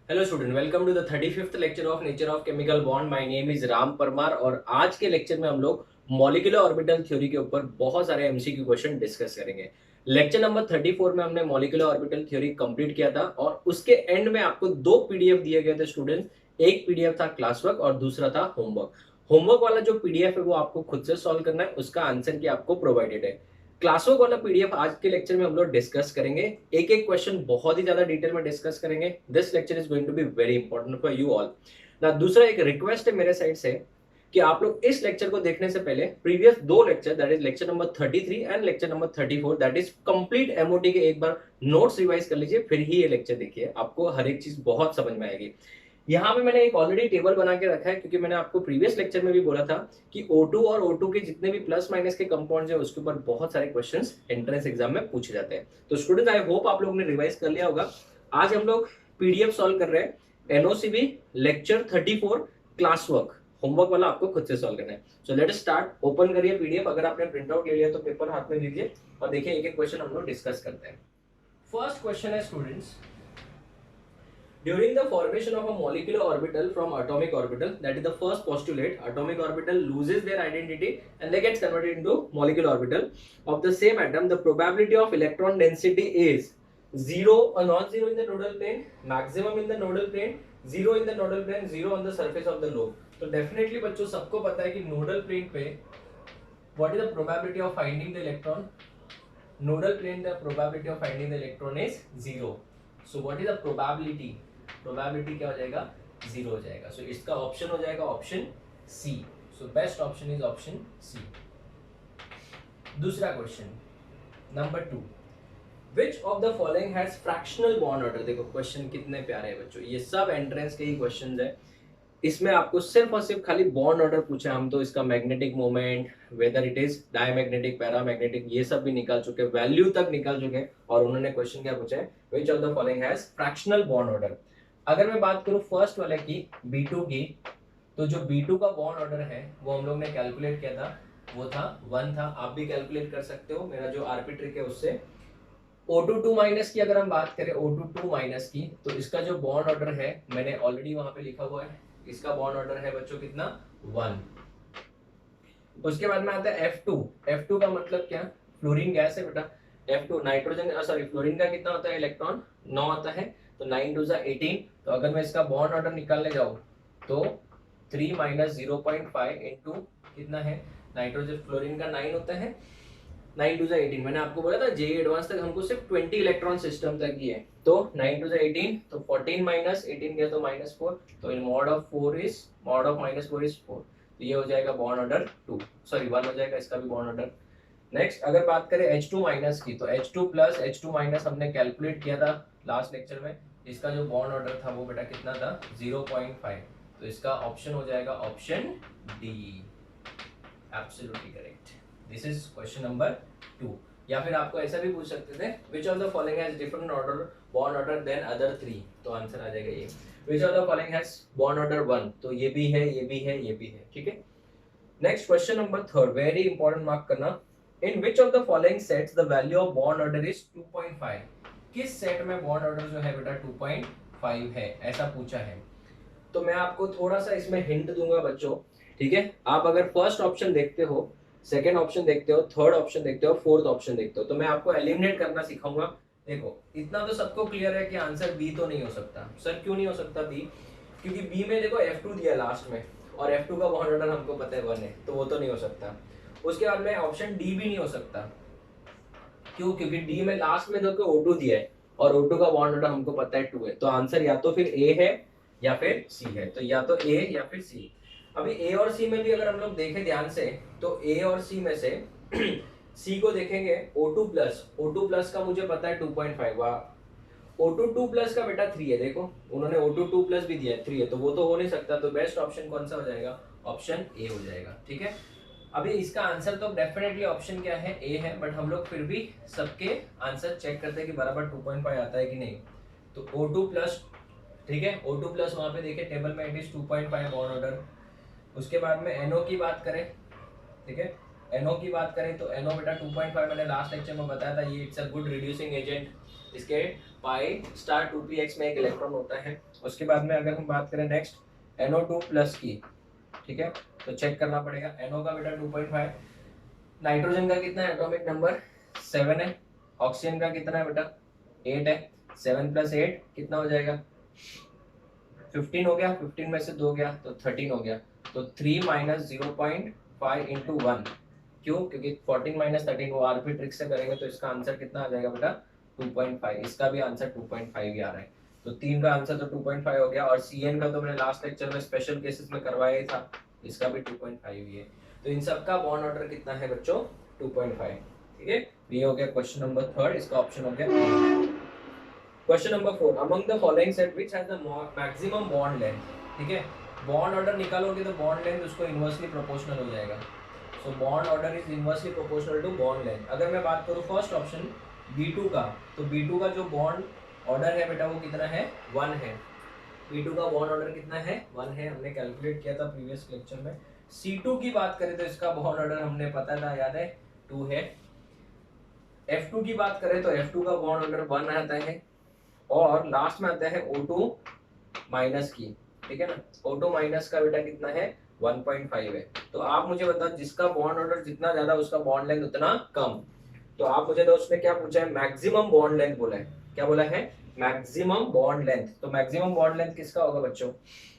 Hello student, welcome to the 35th lecture of nature of chemical bond. My name is Ram Parmar और आज के lecture में हम लोग मॉलिक्यूलर ऑर्बिटल थ्योरी के ऊपर बहुत सारे एमसीक्यू क्वेश्चन डिस्कस करेंगे। लेक्चर नंबर 34 में हमने मॉलिक्यूलर ऑर्बिटल थ्योरी कंप्लीट किया था और उसके एंड में आपको दो पीडीएफ दिए गए थे स्टूडेंट्स। एक पीडीएफ था क्लास वर्क और दूसरा था होमवर्क। होमवर्क वाला जो पीडीएफ है वो आपको खुद से सॉल्व करना है, उसका आंसर की आपको प्रोवाइडेड है। क्लासवर्क वाला पीडीएफ आज के लेक्चर में हम लोग डिस्कस करेंगे। एक एक क्वेश्चन बहुत ही ज्यादा डिटेल में डिस्कस करेंगे। This lecture is going to be very important for you all. ना दूसरा एक रिक्वेस्ट है मेरे साइड से कि आप लोग इस लेक्चर को देखने से पहले प्रीवियस दो lecture, that is lecture number 33 and lecture number 34, that is complete MOT के एक बार नोट्स रिवाइज कर लीजिए, फिर ही ये लेक्चर देखिए, आपको हर एक चीज बहुत समझ में आएगी। यहाँ पे मैंने एक ऑलरेडी टेबल बना के रखा है क्योंकि मैंने आपको प्रीवियस लेक्चर में भी बोला था कि O2 और O2 के जितने भी प्लस माइनस के कंपाउंड्स हैं उसके ऊपर बहुत सारे क्वेश्चंस एंट्रेंस एग्जाम में पूछे जाते हैं। तो स्टूडेंट्स, आई होप आप लोगों ने रिवाइज कर लिया होगा। आज हम लोग पीडीएफ सॉल्व कर रहे हैं, एनओसीबी लेक्चर 34 क्लास वर्क। होमवर्क वाला आपको खुद से सॉल्व करना है। So let us start. Open करिए पीडीएफ, अगर आपने प्रिंट आउट ले लिया तो पेपर हाथ में लीजिए और देखिए एक एक क्वेश्चन हम लोग डिस्कस करते हैं। फर्स्ट क्वेश्चन है students, during the formation of a molecular orbital from atomic orbital, that is the first postulate, atomic orbital loses their identity and they get converted into molecular orbital of the same atom. The probability of electron density is 0 or non-zero in the nodal plane, maximum in the nodal plane, 0 in the nodal plane, 0 on the surface of the lobe. तो definitely बच्चों सबको पता है कि nodal plane पे what is the probability of finding the electron? Nodal plane, the probability of finding the electron is 0. So what is the probability? Probability क्या हो जाएगा? 0 हो जाएगा। सो इसका ऑप्शन हो जाएगा option C. So best option is option C. दूसरा question number 2, which of the following has fractional bond order. देखो क्वेश्चन कितने प्यारे हैं बच्चों, ये सब एंट्रेंस के ही क्वेश्चन है। इसमें आपको सिर्फ और सिर्फ खाली बॉन्ड ऑर्डर पूछा, हम तो इसका magnetic moment, whether it is diamagnetic, paramagnetic, ये सब भी निकाल चुके, वैल्यू तक निकाल चुके, और उन्होंने क्वेश्चन क्या पूछा है, विच of the following has fractional bond order. अगर मैं बात करूं फर्स्ट वाले की, B2 की, तो जो B2 का बॉन्ड ऑर्डर है वो हम लोग ने कैलकुलेट किया था, वो था 1 था। आप भी कैलकुलेट कर सकते हो, मेरा जो आरपी ट्रिक है उससे। O2 2 माइनस की अगर हम बात करें, O2 2 माइनस की, तो इसका जो बॉन्ड ऑर्डर है मैंने ऑलरेडी वहां पे लिखा हुआ है, इसका बॉन्ड ऑर्डर है बच्चों कितना, 1। उसके बाद में आता है F2। F2 का मतलब क्या, फ्लोरीन गैस है बेटा। F2 नाइट्रोजन, सॉरी फ्लोरीन का कितना होता है, इलेक्ट्रॉन 9 आता है, तो 9 2 18। तो अगर मैं इसका बॉन्ड ऑर्डर निकालने जाऊं तो 3 माइनस 0.5 इंटू कितना है, नाइट्रोजन फ्लोरीन का 9 होता है, 9 2 18। मैंने आपको बोला था जे एडवांस तक हमको सिर्फ 20 इलेक्ट्रॉन सिस्टम तक ही है, तो 9 2 18, तो 14 माइनस 18 गया तो -4, तो in mod of 4 is mod of -4 is 4, तो ये हो जाएगा बॉन्ड ऑर्डर 2, सॉरी 1 हो जाएगा इसका भी बॉन्ड ऑर्डर। नेक्स्ट अगर बात करें H2 माइनस की, तो H2 प्लस H2 माइनस हमने कैलकुलेट किया था लास्ट लेक्चर में, इसका जो बॉन्ड ऑर्डर था वो बेटा कितना था, 0.5, तो इसका ऑप्शन हो जाएगा option D, absolutely correct. This is question number 2। या फिर आपको ऐसा भी पूछ सकते थे, which of the following has different order bond order than other 3, तो आंसर आ जाएगा ये। Which of the following has bond order 1, तो ये भी है, ये भी है, ये भी है, ठीक है। Next question number 3, very important, mark करना। In which of the following sets the value of bond order is 2.5। किस सेट में बॉन्ड ऑर्डर जो है बेटा 2.5 है, ऐसा पूछा है। तो मैं आपको थोड़ा सा इसमें हिंट दूंगा बच्चों, ठीक है। आप अगर फर्स्ट ऑप्शन देखते हो, सेकंड ऑप्शन देखते हो, थर्ड ऑप्शन देखते हो, फोर्थ ऑप्शन देखते हो, तो मैं आपको एलिमिनेट करना सिखाऊंगा। देखो इतना तो सबको क्लियर है कि आंसर बी तो नहीं हो सकता। सर क्यों नहीं हो सकता बी? क्योंकि बी में देखो F2 दिया लास्ट में, और F2 का बॉन्ड ऑर्डर हमको पता है 1 है, तो वो तो नहीं हो सकता। उसके बाद में ऑप्शन डी भी नहीं हो सकता। क्यों? क्योंकि डी में लास्ट में देखो O2 दिया है और O2 का बॉन्ड ऑर्डर हमको पता है 2 है, तो आंसर या तो फिर ए है या फिर सी है, तो या तो ए या फिर सी। अभी ए और सी में भी अगर हम लोग देखें ध्यान से, तो ए और सी में से सी को देखेंगे, O2 प्लस का मुझे पता है 2.5, O2 2 प्लस का बेटा 3 है, देखो उन्होंने O2 2 प्लस भी दिया है 3 है, तो वो तो हो नहीं सकता, तो बेस्ट ऑप्शन कौन सा हो जाएगा, ऑप्शन ए हो जाएगा, ठीक है। अभी इसका आंसर तो डेफिनेटली ऑप्शन क्या है, ए है, बट हम लोग फिर भी सबके आंसर चेक करते हैं कि बराबर 2.5 आता है कि नहीं। तो O2 प्लस, ठीक है, O2 प्लस वहां पे देखिए टेबल में इट इज 2.5 बॉन्ड ऑर्डर। उसके बाद में NO की बात करें, ठीक है, NO की बात करें तो NO बेटा 2.5 मैंने लास्ट लेक्चर में बताया था, ये it's a good reducing agent. इसके पाई स्टार 2px में एक इलेक्ट्रॉन होता है। उसके बाद में अगर हम बात करें नेक्स्ट NO2 प्लस की, ठीक है, तो चेक करना पड़ेगा। NO का बेटा 2.5, नाइट्रोजन का कितना है एटॉमिक नंबर 7 है, ऑक्सीजन का कितना है बेटा 8 है, 7 + 8 कितना हो जाएगा 15 हो गया, 15 में से 2 गया तो 13 हो गया। तो 3 - 0.5 × 1, क्यों? क्योंकि 14 - 13 वो आरपी ट्रिक से करेंगे तो इसका आंसर कितना आ जाएगा बेटा 2.5। इसका भी आंसर 2.5 ही आ रहा है। तो 3 का आंसर तो 2.5 हो गया, और CN का तो मैंने लास्ट लेक्चर में स्पेशल केसेस में करवाया ही था, इसका भी 2.5 ही है। तो इन सब का बॉन्ड ऑर्डर कितना है बच्चों 2.5, ठीक है। ये हो गया क्वेश्चन नंबर 3, इसका ऑप्शन हो गया। Question number 4, among the following set which has the maximum bond length, ठीक है। बॉन्ड ऑर्डर निकालोगे तो बॉन्ड लेंथ उसको इनवर्सली प्रोपोर्शनल हो जाएगा। So bond order is inversely proportional to bond length. अगर मैं बात करूं फर्स्ट ऑप्शन B2 का, तो B2 का जो बॉन्ड ऑर्डर है बेटा वो कितना है 1 है। B2 का बॉन्ड ऑर्डर कितना है 1 है, हमने कैलकुलेट किया था प्रीवियस लेक्चर में। C2 की बात करें तो इसका बॉन्ड ऑर्डर हमने पता था, याद है 2 है। F2 की बात करें तो F2 का बॉन्ड ऑर्डर 1 आता है, और लास्ट में आता है O2 माइनस की, ठीक है ना। O2 माइनस का बेटा कितना है 1.5 है। तो आप मुझे बताओ जिसका बॉन्ड ऑर्डर जितना ज्यादा उसका बॉन्ड लेंथ उतना कम। तो आप मुझे दो, उसने क्या पूछा है मैक्सिमम बॉन्ड लेंथ बोला है। क्या बोला है मैक्सिमम बॉन्ड लेंथ। तो मैक्सिमम बॉन्ड लेंथ किसका होगा बच्चों,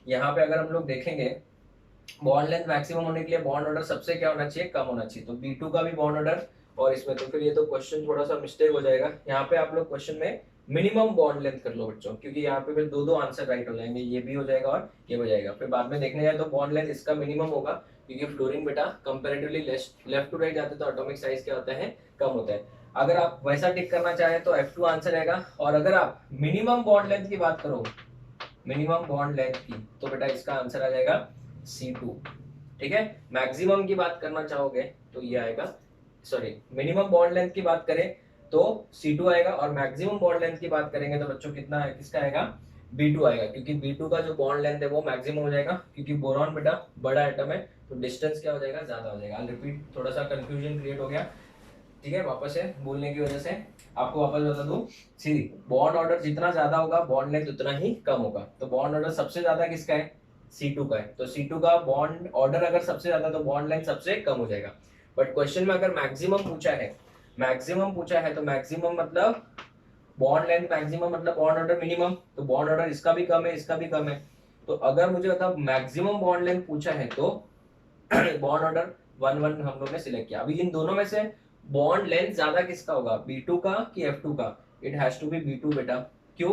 यहाँ पे अगर हम लोग देखेंगे बॉन्ड लेंथ मैक्सिमम होने के लिए बॉन्ड ऑर्डर सबसे क्या होना चाहिए कम होना चाहिए। तो B2 का भी बॉन्ड ऑर्डर, और इसमें तो फिर ये तो क्वेश्चन थोड़ा सा मिस्टेक हो जाएगा। यहाँ पे आप लोग क्वेश्चन में मिनिमम बॉन्ड लेंथ कर लो बच्चों, क्योंकि यहाँ पे फिर दो आंसर राइट हो जाएंगे, ये भी हो जाएगा और ये हो जाएगा। फिर बाद में देखने जाए तो बॉन्ड लेंथ इसका मिनिमम होगा, क्योंकि फ्लोरीन बेटा कंपैरेटिवली लेफ्ट टू राइट जाते तो एटॉमिक साइज क्या होता है कम होता है। अगर आप वैसा टिक करना चाहें तो F2 आंसर रहेगा। और अगर आप मिनिमम बॉन्ड लेंथ की बात करो, मिनिमम बॉन्ड लेंथ की, तो बेटा इसका आंसर आ जाएगा C2, ठीक है। मैक्सिमम की बात करना चाहोगे तो ये आएगा, सॉरी मिनिमम बॉन्ड लेंथ की बात करें तो C2 आएगा, और मैक्सिमम बॉन्ड लेंथ की बात करेंगे तो बच्चों कितना है किसका आएगा B2 आएगा, क्योंकि B2 का जो बॉन्ड लेंथ है वो मैक्सिमम हो जाएगा, क्योंकि बोरॉन बेटा बड़ा एटम है तो डिस्टेंस क्या हो जाएगा ज्यादा हो जाएगा। रिपीट, थोड़ा सा कंफ्यूजन क्रिएट हो गया, ठीक है, वापस से बोलने की वजह से आपको वापस बता दूं। सी बॉन्ड ऑर्डर जितना ज्यादा होगा बॉन्ड लेंथ उतना ही कम होगा। तो बॉन्ड ऑर्डर सबसे ज्यादा किसका है C2 का है, तो C2 का बॉन्ड ऑर्डर अगर सबसे ज्यादा तो बॉन्ड लेंथ सबसे कम हो जाएगा। बट क्वेश्चन में अगर मैक्सिमम पूछा है, मैक्सिमम पूछा है तो मैक्सिमम मतलब बॉन्ड लेंथ मैक्सिमम मतलब बॉन्ड ऑर्डर मिनिमम, तो बॉन्ड ऑर्डर इसका भी कम है इसका भी कम है। तो अगर मुझे मतलब मैक्सिमम बॉन्ड लेंथ पूछा है तो बॉन्ड ऑर्डर 1 हम लोग ने सिलेक्ट किया। अभी इन दोनों में से बॉन्ड लेंथ ज्यादा किसका होगा B2 का कि F2 का, it has to B B2 बेटा। क्यों?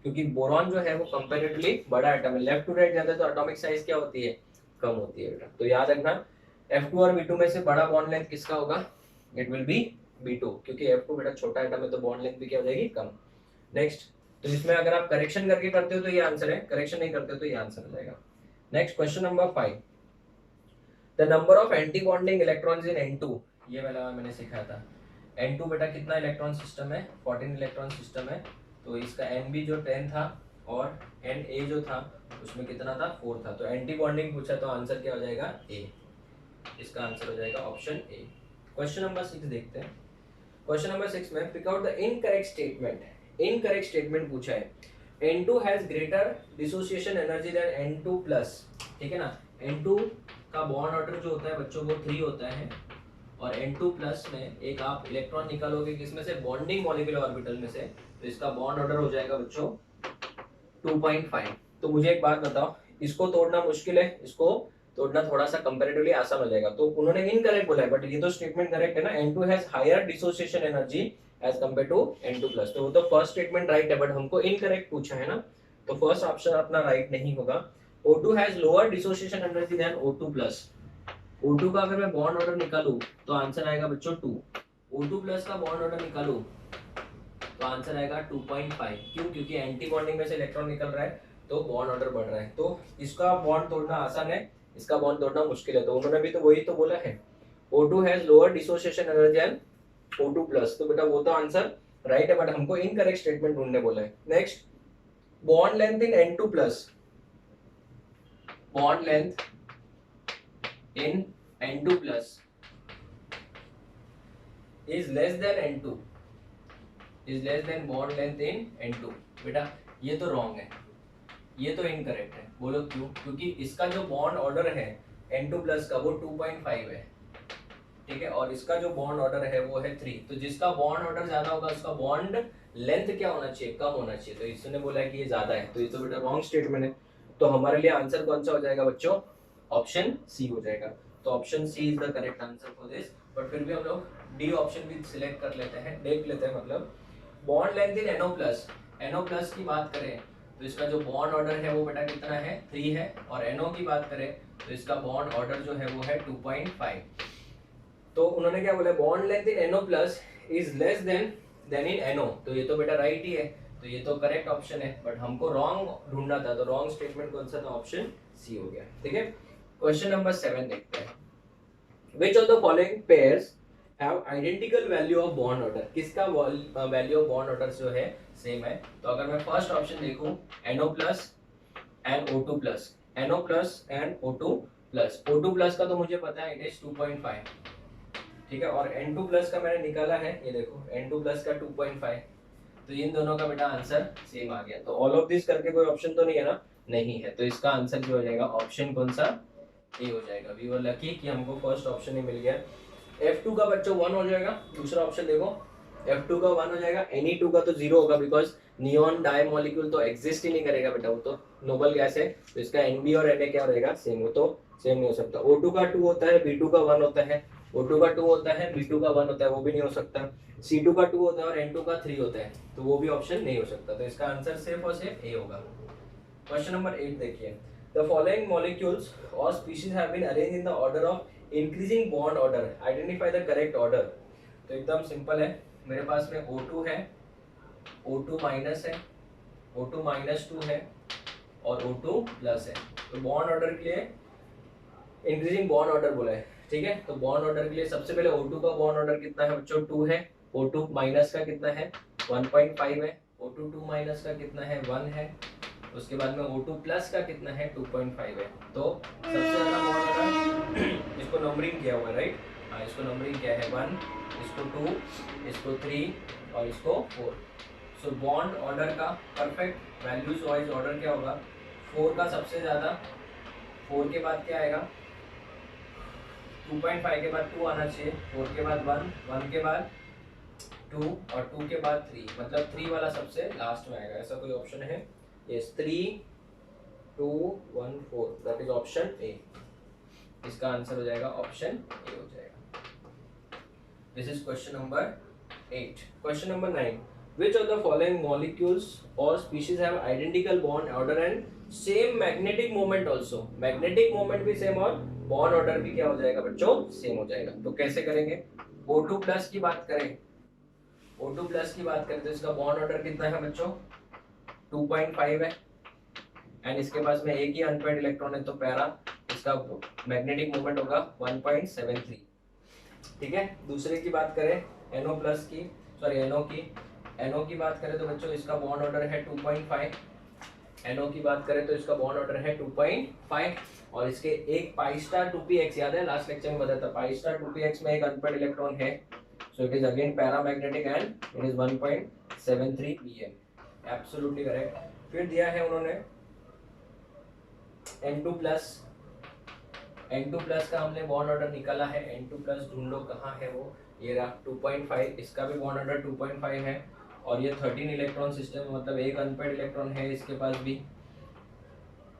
क्योंकि बोरॉन जो है वो कंपैरेटिवली बड़ा एटम है, लेफ्ट टू राइट जाता है तो एटॉमिक साइज क्या होती है कम होती है बेटा। तो याद रखना F2 और B2 में से बड़ा बॉन्ड लेंथ किसका होगा, इट विल बी B2, क्योंकि F2 बेटा छोटा एटम है तो बॉन्ड लेंथ भी क्या हो जाएगी कम। नेक्स्ट, तो इसमें अगर आप करेक्शन करके करते हो तो ये आंसर है, करेक्शन नहीं करते हो तो ये आंसर हो जाएगा। Next question number 5, the number of anti bonding electrons in N2, ये वाला मैंने सिखाया था। N2 बेटा कितना इलेक्ट्रॉन सिस्टम है 14 इलेक्ट्रॉन सिस्टम है, तो इसका Nb जो 10 था और Na जो था उसमें कितना था 4 था। तो एंटी बॉन्डिंग पूछा तो आंसर क्या हो जाएगा A, इसका आंसर हो जाएगा ऑप्शन A। क्वेश्चन नंबर 6 देखते हैं। क्वेश्चन नंबर 6 में pick out the incorrect statement. Incorrect statement पूछा है N2 has greater dissociation energy than N2+, ठीक है ना। N2 का बॉन्ड ऑर्डर जो होता है बच्चों वो 3 होता है, और N2+ में एक आप इलेक्ट्रॉन निकालोगे किसमें से बॉन्डिंग मॉलिक्यूलर ऑर्बिटल में से, तो इसका बॉन्ड ऑर्डर हो जाएगा बच्चों 2.5। तो मुझे एक बात बताओ, इसको तोड़ना मुश्किल है, इसको तोड़ना थोड़ा सा कंपैरेटिवली आसान हो जाएगा। तो उन्होंने इनकरेक्ट बोला है, बट ये तो स्टेटमेंट करेक्ट है ना, N2 has higher dissociation energy as compare to N2+। तो वो तो फर्स्ट स्टेटमेंट राइट है, बट हमको इनकरेक्ट पूछा है ना, तो फर्स्ट ऑप्शन अपना राइट नहीं होगा। O2 has lower dissociation energy than O2+। O2 का अगर मैं बॉन्ड ऑर्डर निकालूं तो आंसर आएगा बच्चों 2। O2+ का बॉन्ड ऑर्डर निकालूं तो आंसर आएगा 2.5। क्यों? क्योंकि एंटी बॉन्डिंग में से इलेक्ट्रॉन निकल रहा है तो बॉन्ड ऑर्डर बढ़ रहा है। तो इसका बॉन्ड तोड़ना आसान है, इसका बॉन्ड तोड़ना मुश्किल है। तो उन्होंने भी तो वही तो बोला है, O2 has lower dissociation energy than O2+। तो बेटा वो तो आंसर राइट है, बट हमको इनकरेक्ट स्टेटमेंट ढूंढने बोला है। Next, bond length in N2+, bond length in N2+ is less than N2, is less than bond length in N2। बेटा ये तो रॉन्ग है, ये तो इनकरेक्ट है। बोलो क्यों? क्योंकि इसका जो बॉन्ड ऑर्डर है N2 प्लस का वो 2.5 है, ठीक है, और इसका जो बॉन्ड ऑर्डर है वो है 3। तो जिसका बॉन्ड ऑर्डर ज्यादा होगा उसका बॉन्ड लेंथ क्या होना चाहिए? कम होना चाहिए। तो इसने बोला है कि ये ज्यादा है, तो ये तो बेटा रॉन्ग स्टेटमेंट है। तो हमारे लिए आंसर कौन सा हो जाएगा बच्चों? ऑप्शन सी हो जाएगा। तो option C is the correct answer for this. But फिर भी हम लोग डी ऑप्शन भी सिलेक्ट कर लेते हैं, देख लेते हैं। मतलब बॉन्ड लेंथ इन NO+ की बात करें तो इसका जो बॉन्ड ऑर्डर है वो बेटा कितना है? 3 है। और NO की बात करें तो इसका बॉन्ड ऑर्डर जो है वो है 2.5। तो उन्होंने क्या बोला? Bond length in NO+ is less then in NO। तो ये तो बेटा राइट ही है, तो ये तो करेक्ट ऑप्शन है। बट हमको रॉन्ग ढूंढना था, तो रॉन्ग स्टेटमेंट कौन सा था? ऑप्शन सी हो गया, ठीक है। क्वेश्चन नंबर 7 देखते हैं। Which of the following pairs have identical value of bond order? किसका वैल्यू ऑफ बॉन्ड ऑर्डर जो है सेम है? तो अगर मैं फर्स्ट ऑप्शन देखूं NO+ and O2+, NO+ and O2+, O2+ का तो मुझे पता है इट इज 2.5, ठीक है, और N2+ का मैंने निकाला है, ये देखो N2+ का 2.5। तो इन दोनों का बेटा आंसर सेम आ गया। तो ऑल ऑफ दिस करके कोई ऑप्शन तो नहीं है ना? नहीं है। तो इसका आंसर जो हो जाएगा ऑप्शन कौन सा? ए हो जाएगा। वी वर लकी कि हमको फर्स्ट ऑप्शन ही मिल गया। F2 का बच्चों 1 हो जाएगा। दूसरा ऑप्शन देखो, F2 का 1 हो जाएगा, Ne2 का तो 0 होगा, बिकॉज नियॉन डाई मॉलिक्यूल तो एग्जिस्ट ही नहीं करेगा बेटा, वो तो नोबल गैस है। तो इसका Nb और Na क्या रहेगा? सेम। वो तो सेम नहीं हो सकता। O2 का 2 होता है, B2 का 1 होता है, O2 का 2 होता है, B2 का 1 होता है, वो भी नहीं हो सकता। C2 का 2 होता है और N2 का 3 होता है, तो वो भी ऑप्शन नहीं हो सकता। तो इसका आंसर सिर्फ और सिर्फ ए होगा। क्वेश्चन नंबर 8 देखिए। The following molecules or species have been arranged in the order of increasing bond order. Identify the correct order. तो एकदम सिंपल है। मेरे पास में O2 है, O2- है, O2-2 है और O2+ है। तो बॉन्ड ऑर्डर के लिए इंक्रीजिंग बॉन्ड ऑर्डर बोला है, ठीक है। तो बॉन्ड ऑर्डर के लिए सबसे पहले O2 का बॉन्ड ऑर्डर कितना है बच्चों? 2 है। O2- का कितना है? 1.5 है। O2-2- का कितना है? 1 है। उसके बाद में O2+ का कितना है? 2.5 है। तो सबसे ज्यादा बॉन्ड ऑर्डर इसको नंबरिंग किया हुआ है, राइट? हाँ, इसको नंबरिंग किया है 1, इसको 2, इसको 3 और इसको 4। सो बॉन्ड ऑर्डर का परफेक्ट वैल्यूज वाइज ऑर्डर क्या होगा? 4 का सबसे ज्यादा, 4 के बाद क्या आएगा? 2.5 के बाद 2 आना चाहिए, 4 के बाद 1, 1 के बाद 2 और 2 के बाद 3, मतलब 3 वाला सबसे लास्ट में आएगा। ऐसा कोई ऑप्शन है? Yes, 3, 2, 1, 4, that is option A. इसका आंसर हो जाएगा ऑप्शन ए हो जाएगा। This is question number 8। Question number 9। Which of the following molecules or species have identical bond order and same magnetic moment also? Magnetic moment भी same और bond order भी क्या हो जाएगा बच्चों? सेम हो जाएगा। तो कैसे करेंगे? O2+ की बात करें, O2+ की बात करें तो इसका बॉन्ड ऑर्डर कितना है बच्चों? 2.5 है। एंड इसके पास में एक ही अनपेयर्ड इलेक्ट्रॉन है, तो पैरा इसका मैग्नेटिक मोमेंट होगा 1.73, ठीक है। दूसरे की बात करें NO+ की, सॉरी NO की बात करें तो बच्चों इसका बॉन्ड ऑर्डर है 2.5। NO की बात करें तो इसका बॉन्ड ऑर्डर है 2.5 और इसके एक π2px, याद है लास्ट लेक्चर में बताया था, π2px में एक अनपेयर्ड इलेक्ट्रॉन है। So it is again paramagnetic and it is 1.73 pm। Absolutely correct. फिर दिया है उन्होंने N2+ का हमने बॉन्ड ऑर्डर निकाला है। N2+ ढूंढ लो कहाँ है वो, ये रहा 2.5। इसका भी बॉन्ड ऑर्डर 2.5 है और ये 13 इलेक्ट्रॉन सिस्टम, मतलब एक अनपेयर्ड इलेक्ट्रॉन है इसके पास भी,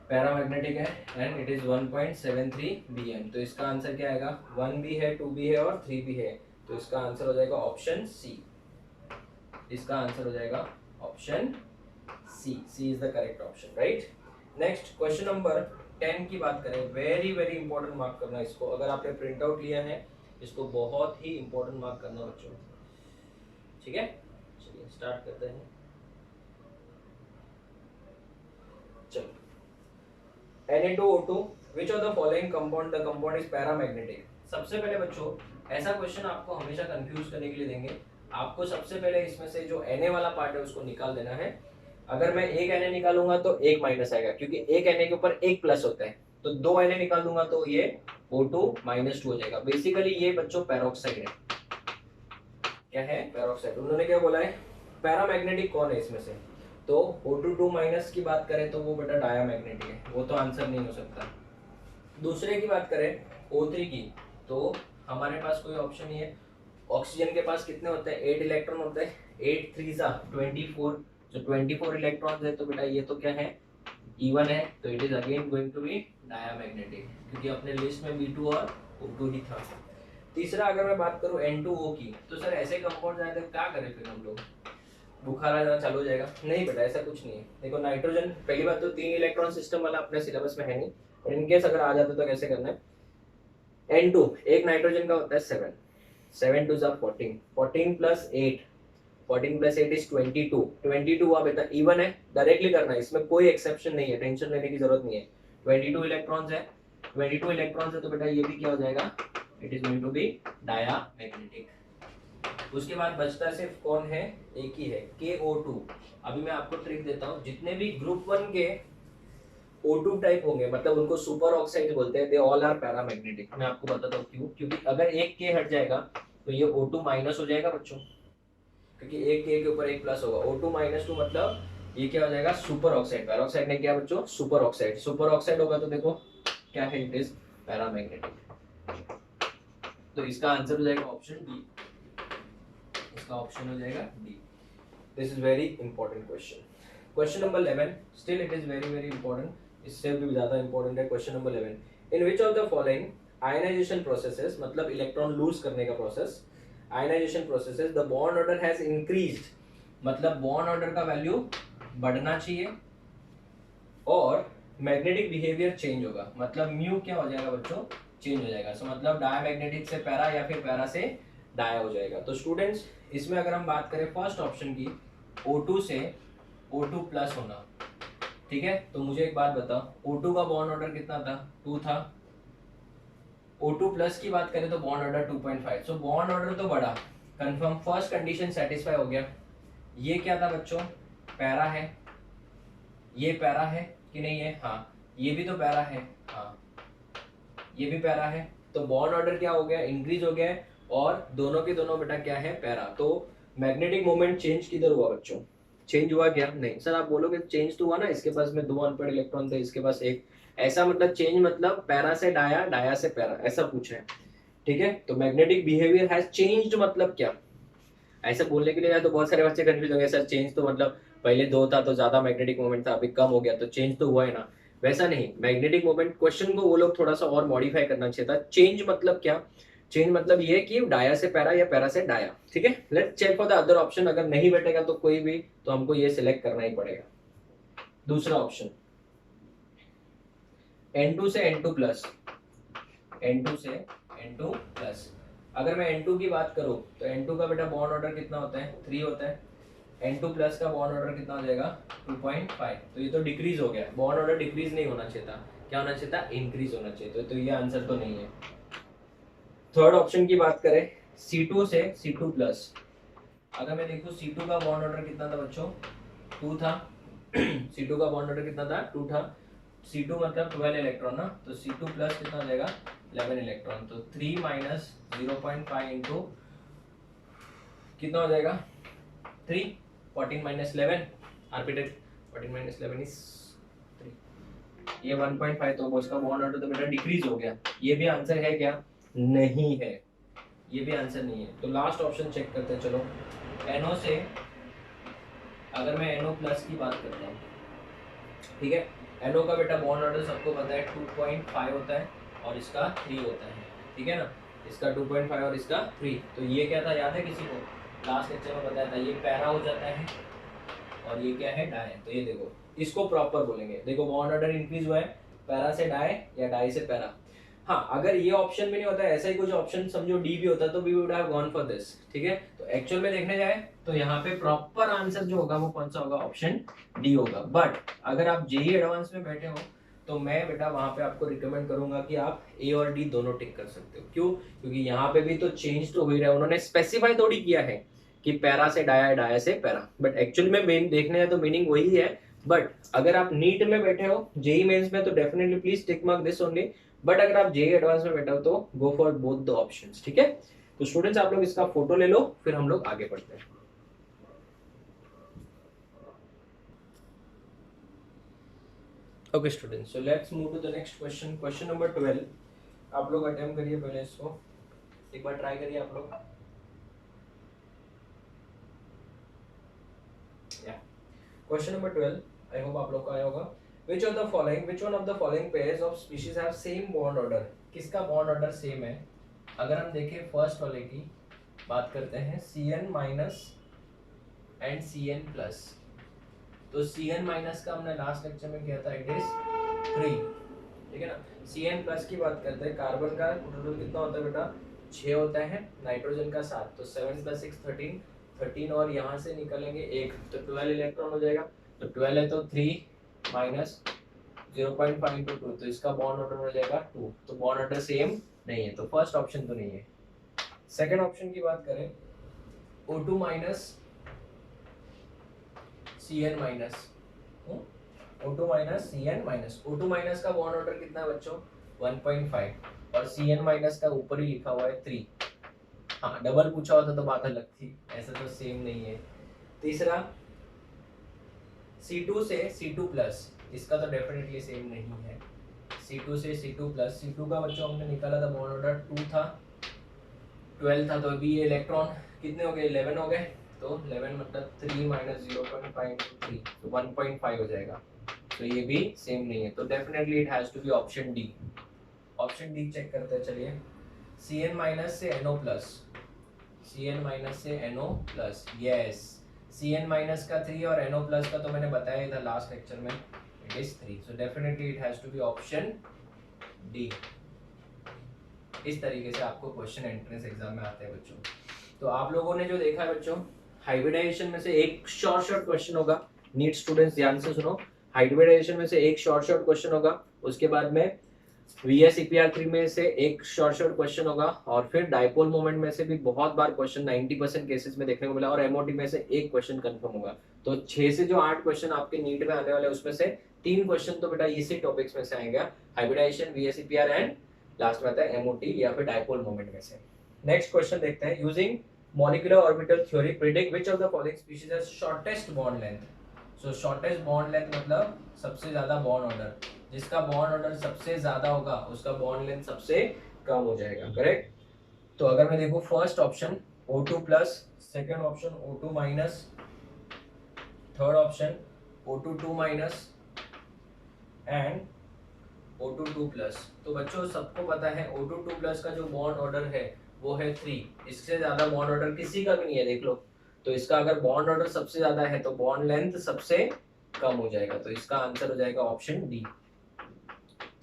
पैरामैग्नेटिक है एंड इट इज 1.73 bm। तो इसका आंसर क्या आएगा? 1 भी है, 2 भी है और 3 भी है। तो इसका आंसर हो जाएगा ऑप्शन सी। इसका आंसर हो जाएगा option C. C is the correct option, right. Next question number 10 की बात करें। वेरी वेरी इंपॉर्टेंट मार्क करना इसको, अगर आपने प्रिंट आउट लिया है इसको बहुत ही इंपॉर्टेंट मार्क करना बच्चों, ठीक है। चलिए स्टार्ट करते हैं। चलो, Na2O2, which of the following compound the compound is paramagnetic? सबसे पहले बच्चों ऐसा क्वेश्चन आपको हमेशा कंफ्यूज करने के लिए देंगे। आपको सबसे पहले इसमें से जो Na वाला पार्ट है उसको निकाल देना है। अगर मैं एक Na निकालूंगा तो एक माइनस आएगा, क्योंकि एक Na के ऊपर एक प्लस होता है। तो 2 Na निकाल दूंगा तो ये O2-2 हो जाएगा। बेसिकली ये बच्चों पैरोक्साइड है। क्या है? पैरोक्साइड। उन्होंने क्या बोला है? पैरामैग्नेटिक कौन है इसमें से? तो O2 माइनस की बात करें तो वो बेटा डायामैग्नेटिक है, वो तो आंसर नहीं हो सकता। दूसरे की बात करें O3 की, तो हमारे पास कोई ऑप्शन नहीं है। ऑक्सीजन के पास कितने होते हैं? 8 इलेक्ट्रॉन होते हैं, 8 3 सा 24, जो 24 इलेक्ट्रॉन्स है, तो बेटा ये तो क्या है? E1 है, तो it is again going to be diamagnetic, क्योंकि अपने लिस्ट में B2 और O2 ही था। तीसरा अगर मैं बात करूं N2O की, तो सर ऐसे कंपाउंड आए तो क्या करें फिर हम लोग? बुखार आ जाना चालू हो जाएगा? नहीं बेटा, ऐसा कुछ नहीं है। देखो नाइट्रोजन, पहली बात तो 3 इलेक्ट्रॉन सिस्टम वाला अपने सिलेबस में है नहीं, और इनकेस अगर आ जाता तो कैसे करना है? N2 एक नाइट्रोजन का होता है 7, 7 2 14, 14 प्लस 8, 14 प्लस 8 इज 22, 22 हुआ बेटा E1 है, डायरेक्टली करना है, इसमें कोई एक्सेप्शन नहीं है, टेंशन लेने की जरूरत नहीं है। 22 इलेक्ट्रॉन्स है, 22 इलेक्ट्रॉन्स है, तो बेटा ये भी क्या हो जाएगा? It is going to be diamagnetic. उसके बाद बचता सिर्फ कौन है? एक ही है, KO2। अभी मैं आपको ट्रिक देता हूँ, जितने भी ग्रुप 1 के O2 टाइप होंगे, मतलब उनको सुपर ऑक्साइड बोलते हैं, दे ऑल आर पैरामैग्नेटिक। मैं आपको बताता हूँ क्यों, क्योंकि अगर एक K हट जाएगा तो ये O2 माइनस हो जाएगा बच्चों, क्योंकि एक K के ऊपर एक प्लस होगा। O2 माइनस 2 मतलब ये क्या हो जाएगा? Super oxide. पैराऑक्साइड ने क्या बच्चों? Super oxide. सुपर ऑक्साइड होगा तो देखो क्या है? It is paramagnetic. तो इसका आंसर हो जाएगा ऑप्शन डी, इसका ऑप्शन हो जाएगा D. This is very important question. Question number 11, still it is very very important, इससे भी ज्यादा इंपॉर्टेंट है। Question number 11, in which of the following ionisation processes, मतलब इलेक्ट्रॉन लूज करने का process, ionisation processes, the bond order has increased, मतलब bond order का value बढ़ना चाहिए और मैग्नेटिक बिहेवियर चेंज होगा, मतलब म्यू क्या हो जाएगा बच्चों? चेंज हो जाएगा। सो मतलब डायमैग्नेटिक से पैरा या फिर पैरा से डाया हो जाएगा। तो स्टूडेंट्स, इसमें अगर हम बात करें फर्स्ट ऑप्शन की, O2 से O2 प्लस होना, ठीक है, तो मुझे एक बात बताओ, O2 का बॉन्ड ऑर्डर कितना था? 2 था। O2 प्लस की बात करें तो बॉन्ड ऑर्डर 2.5, सो बॉन्ड ऑर्डर तो बढ़ा, कंफर्म, फर्स्ट कंडीशन सेटिस्फाई हो गया। ये क्या था बच्चों? पैरा है। ये पैरा है कि नहीं है? हाँ, ये भी तो पैरा है, हाँ ये भी पैरा है, तो बॉन्ड ऑर्डर क्या हो गया? इंक्रीज हो गया है, और दोनों के दोनों बेटा क्या है? पैरा। तो मैग्नेटिक मोमेंट चेंज किधर हुआ बच्चों? चेंज हुआ क्या? नहीं। सर आप बोलोगे चेंज तो हुआ ना, इसके पास में 2 अनपेड इलेक्ट्रॉन थे, इसके पास एक, ऐसा मतलब चेंज मतलब पैरा से डाया, डाया से पैरा, ऐसा पूछ रहे हैं, ठीक है। तो मैग्नेटिक बिहेवियर हैज चेंज्ड मतलब क्या? ऐसे बोलने के लिए तो बहुत सारे बच्चे कंफ्यूज होंगे, सर चेंज तो मतलब पहले 2 था तो ज्यादा मैग्नेटिक मोमेंट था, अभी कम हो गया तो चेंज तो हुआ है ना। वैसा नहीं, मैग्नेटिक मोमेंट क्वेश्चन को वो लोग थोड़ा सा और मॉडिफाई करना चाहिए था। चेंज मतलब क्या? चेंज मतलब ये कि डाया से पैरा या पैरा से डाया, ठीक है। Let's check for the other option, अगर नहीं बैठेगा तो कोई भी, तो हमको ये सिलेक्ट करना ही पड़ेगा। दूसरा ऑप्शन, N2 से N2 प्लस, N2 से N2 प्लस। अगर मैं N2 की बात करूं तो N2 का बेटा बॉन्ड ऑर्डर कितना होता है? 3 होता है। N2 प्लस का बॉन्ड ऑर्डर कितना हो जाएगा? 2.5, तो ये तो डिक्रीज हो गया। बॉन्ड ऑर्डर डिक्रीज नहीं होना चाहिए था, क्या होना चाहिए था? इंक्रीज होना चाहिए, तो ये आंसर तो नहीं है। थर्ड ऑप्शन की बात करें, C2 से C2 प्लस, अगर मैं देखूं C2 का बॉन्ड ऑर्डर कितना था बच्चों? 2 था। C2 का बॉन्ड ऑर्डर कितना था? 2 था। C2 मतलब 12 इलेक्ट्रॉन ना, तो C2 प्लस कितना हो जाएगा? 11 इलेक्ट्रॉन, तो 3 माइनस 0.5 इंटू कितना हो जाएगा? 3, 14 माइनस 11, रिपीटेड, 14 माइनस 11 इज 3, ये 1.5, तो उसका बॉन्ड ऑर्डर तो बेटा डिक्रीज हो गया। ये भी आंसर है क्या? नहीं है, ये भी आंसर नहीं है। तो लास्ट ऑप्शन चेक करते हैं, चलो। NO से अगर मैं NO प्लस की बात करता हूँ, ठीक है, NO का बेटा बॉन्ड ऑर्डर सबको पता है 2.5 होता है और इसका 3 होता है, ठीक है ना, इसका 2.5 और इसका 3। तो ये क्या था, याद है किसी को? लास्ट लेक्चर में बताया था, ये पैरा हो जाता है और ये क्या है? डाई। तो ये देखो, इसको प्रॉपर बोलेंगे। देखो बॉन्ड ऑर्डर इंक्रीज हुआ है, पैरा से डाई या डाई से पैरा। हाँ, अगर ये ऑप्शन भी नहीं होता, ऐसा ही कुछ ऑप्शन समझो डी भी होता, तो we would have gone for this, ठीक है। तो एक्चुअल में देखने जाए तो यहाँ पे प्रॉपर आंसर जो होगा वो कौन सा होगा? ऑप्शन डी होगा। बट अगर आप जेई एडवांस में बैठे हो तो मैं बेटा वहां पे आपको रिकमेंड करूंगा कि आप ए और डी दोनों टिक कर सकते हो। क्यों? क्योंकि यहाँ पे भी तो चेंज तो हो ही रहा है, उन्होंने स्पेसिफाई थोड़ी किया है कि पैरा से डाया, डाया से पैरा, बट एक्चुअल में मेन देखने जाए तो मीनिंग वही है। बट अगर आप नीट में बैठे हो, जेई मेंस में, तो definitely please tick mark this only. But अगर आप जेई एडवांस में बैठे हो तो go for both the options, ठीक है। तो स्टूडेंट्स, आप लोग इसका फोटो ले लो, फिर हम लोग आगे बढ़ते हैं। Okay student, so let's move to the next question, question number 12। आप लोग अटेम्प्ट करिए, पहले इसको एक बार ट्राई करिए आप लोग। क्वेश्चन नंबर 12, आई होप आप लोग को आया होगा। Which one of the following pairs of species have same bond order? किसका बॉन्ड ऑर्डर सेम है? अगर हम देखें फर्स्ट वाले की बात करते हैं, Cn minus and Cn plus. तो Cn माइनस का हमने लास्ट लेक्चर में किया था, इट इज 3, ठीक है ना। Cn प्लस की बात करते हैं, कार्बन का टोटल कितना होता है बेटा? 6 होता है, नाइट्रोजन का 7, तो 7 + 6 13, 13 और यहाँ से निकलेंगे 1, तो 12 इलेक्ट्रॉन हो जाएगा। तो 12 है तो 3 माइनस 0.5 × 2, तो इसका बॉन्ड ऑर्डर हो जाएगा 2। तो बॉन्ड ऑर्डर सेम नहीं है, तो फर्स्ट ऑप्शन तो नहीं है। सेकेंड ऑप्शन की बात करें, O2 minus Cn minus, O2 minus Cn minus, O2 minus का बॉन्ड ऑर्डर कितना है बच्चों? 1.5, और Cn माइनस का ऊपर ही लिखा हुआ है 3। हाँ, डबल पूछा होता तो बात अलग थी, ऐसा तो सेम नहीं है। तीसरा C2 से C2 प्लस, इसका तो डेफिनेटली सेम नहीं है। C2 से C2 प्लस, C2 का बच्चों हमने निकाला था बॉन्ड ऑर्डर 2 था, 12 था, तो अभी ये इलेक्ट्रॉन कितने हो गए? 11 हो गए, तो 11 मतलब 3 माइनस 0.5 × 3, तो 1.5 हो जाएगा। तो ये भी सेम नहीं है, तो definitely it has to be option D. Option D check करते हैं, चलिए। Cn माइनस से NO प्लस, Cn माइनस से NO plus, yes. Cn minus का 3 और NO प्लस का तो मैंने बताया ही था लास्ट लेक्चर में, it is 3, so definitely it has to be option D. इस तरीके से आपको क्वेश्चन एंट्रेंस एग्जाम में आते हैं बच्चों। तो आप लोगों ने जो देखा है बच्चों, हाइब्रिडाइजेशन में से एक शॉर्ट क्वेश्चन होगा, नीट स्टूडेंट्स ध्यान से सुनो। हाइब्रिडाइजेशन में से एक शॉर्ट क्वेश्चन होगा, उसके बाद में VSEPR3 में से एक शॉर्ट क्वेश्चन होगा, और फिर डाइपोल मोमेंट में से भी बहुत बार क्वेश्चन 90% केसेस में देखने को मिला, और MOT में से एक क्वेश्चन कंफर्म होगा। तो 6 से जो 8 क्वेश्चन आपके नीट में आने वाले, उसमें से 3 क्वेश्चन तो बेटा इसी टॉपिक्स में से आएंगे, हाइब्रिडाइजेशन, VSEPR एंड लास्ट में आता है MOT या फिर डाइपोल मोमेंट में से। नेक्स्ट क्वेश्चन देखते हैं, using molecular orbital theory predict which of the following species has shortest bond length. So shortest bond length मतलब सबसे ज्यादा बॉन्ड ऑर्डर, जिसका बॉन्ड ऑर्डर सबसे ज्यादा होगा उसका बॉन्ड लेंथ सबसे कम हो जाएगा, करेक्ट। तो अगर मैं देखूं first option O2 plus, second option O2 minus, third option O2 2 minus and O2 2 plus. तो बच्चों सबको पता है O2 2 प्लस का जो बॉन्ड ऑर्डर है वो है 3, इससे ज्यादा बॉन्ड ऑर्डर किसी का भी नहीं है, देख लो। तो इसका अगर बॉन्ड ऑर्डर सबसे ज्यादा है तो बॉन्ड लेंथ सबसे कम हो जाएगा, तो इसका आंसर हो जाएगा ऑप्शन डी,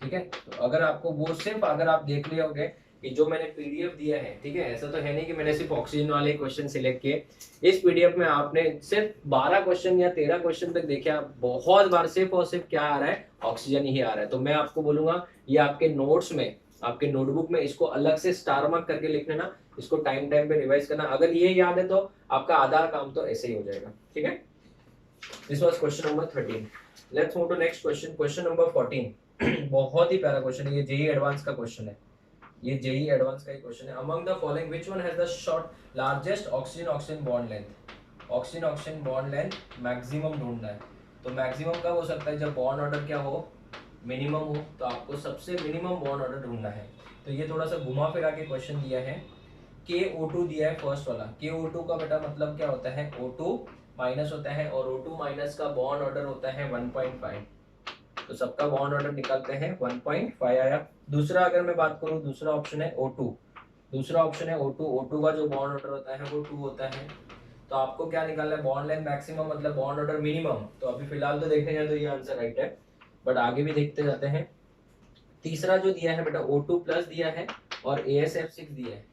ठीक है। तो अगर आपको वो सिर्फ अगर आप देख लिए होंगे कि जो मैंने PDF दिया है, ठीक है, ऐसा तो है नहीं कि मैंने सिर्फ ऑक्सीजन वाले क्वेश्चन सिलेक्ट किए। इस PDF में आपने सिर्फ 12 क्वेश्चन या 13 क्वेश्चन तक देखे, आप बहुत बार सिर्फ और सिर्फ क्या आ रहा है? ऑक्सीजन ही आ रहा है। तो मैं आपको बोलूंगा ये आपके नोट्स में, आपके नोटबुक में इसको अलग से स्टार मार्क करके लिख लेना, इसको टाइम टाइम पे रिवाइज करना। अगर ये याद है तो आपका आधा काम तो ऐसे ही हो जाएगा, ठीक है। This was question number 13। Let's move to next question, question number 14। बहुत ही प्यारा क्वेश्चन है, ये जेईई एडवांस का क्वेश्चन है, ये जेईई एडवांस का ही क्वेश्चन है। Among the following which one has the short largest oxygen oxygen bond length. Oxygen oxygen bond length maximum ढूंढना है, तो मैक्सिमम कब हो सकता है? जब बॉन्ड ऑर्डर क्या हो? मिनिमम हो। तो आपको सबसे मिनिमम बॉन्ड ऑर्डर ढूंढना है। तो ये थोड़ा सा घुमा फिरा के क्वेश्चन दिया है। KO2 दिया है फर्स्ट वाला, KO2 का बेटा मतलब क्या होता है? O2 माइनस होता है, और O2 माइनस का बॉन्ड ऑर्डर होता है 1.5, तो सबका बॉन्ड ऑर्डर निकालते हैं 1.5 आया। दूसरा अगर मैं बात करूं, दूसरा ऑप्शन है O2, दूसरा ऑप्शन है O2, O2 का जो बॉन्ड ऑर्डर होता है वो 2 होता है। तो आपको क्या निकालना है? बॉन्ड लेंथ मैक्सिमम मतलब बॉन्ड ऑर्डर मिनिमम। तो अभी फिलहाल तो देखने जाए तो ये आंसर राइट है, बट आगे भी देखते जाते हैं। तीसरा जो दिया है बेटा O2 प्लस दिया है और ASF6 दिया है,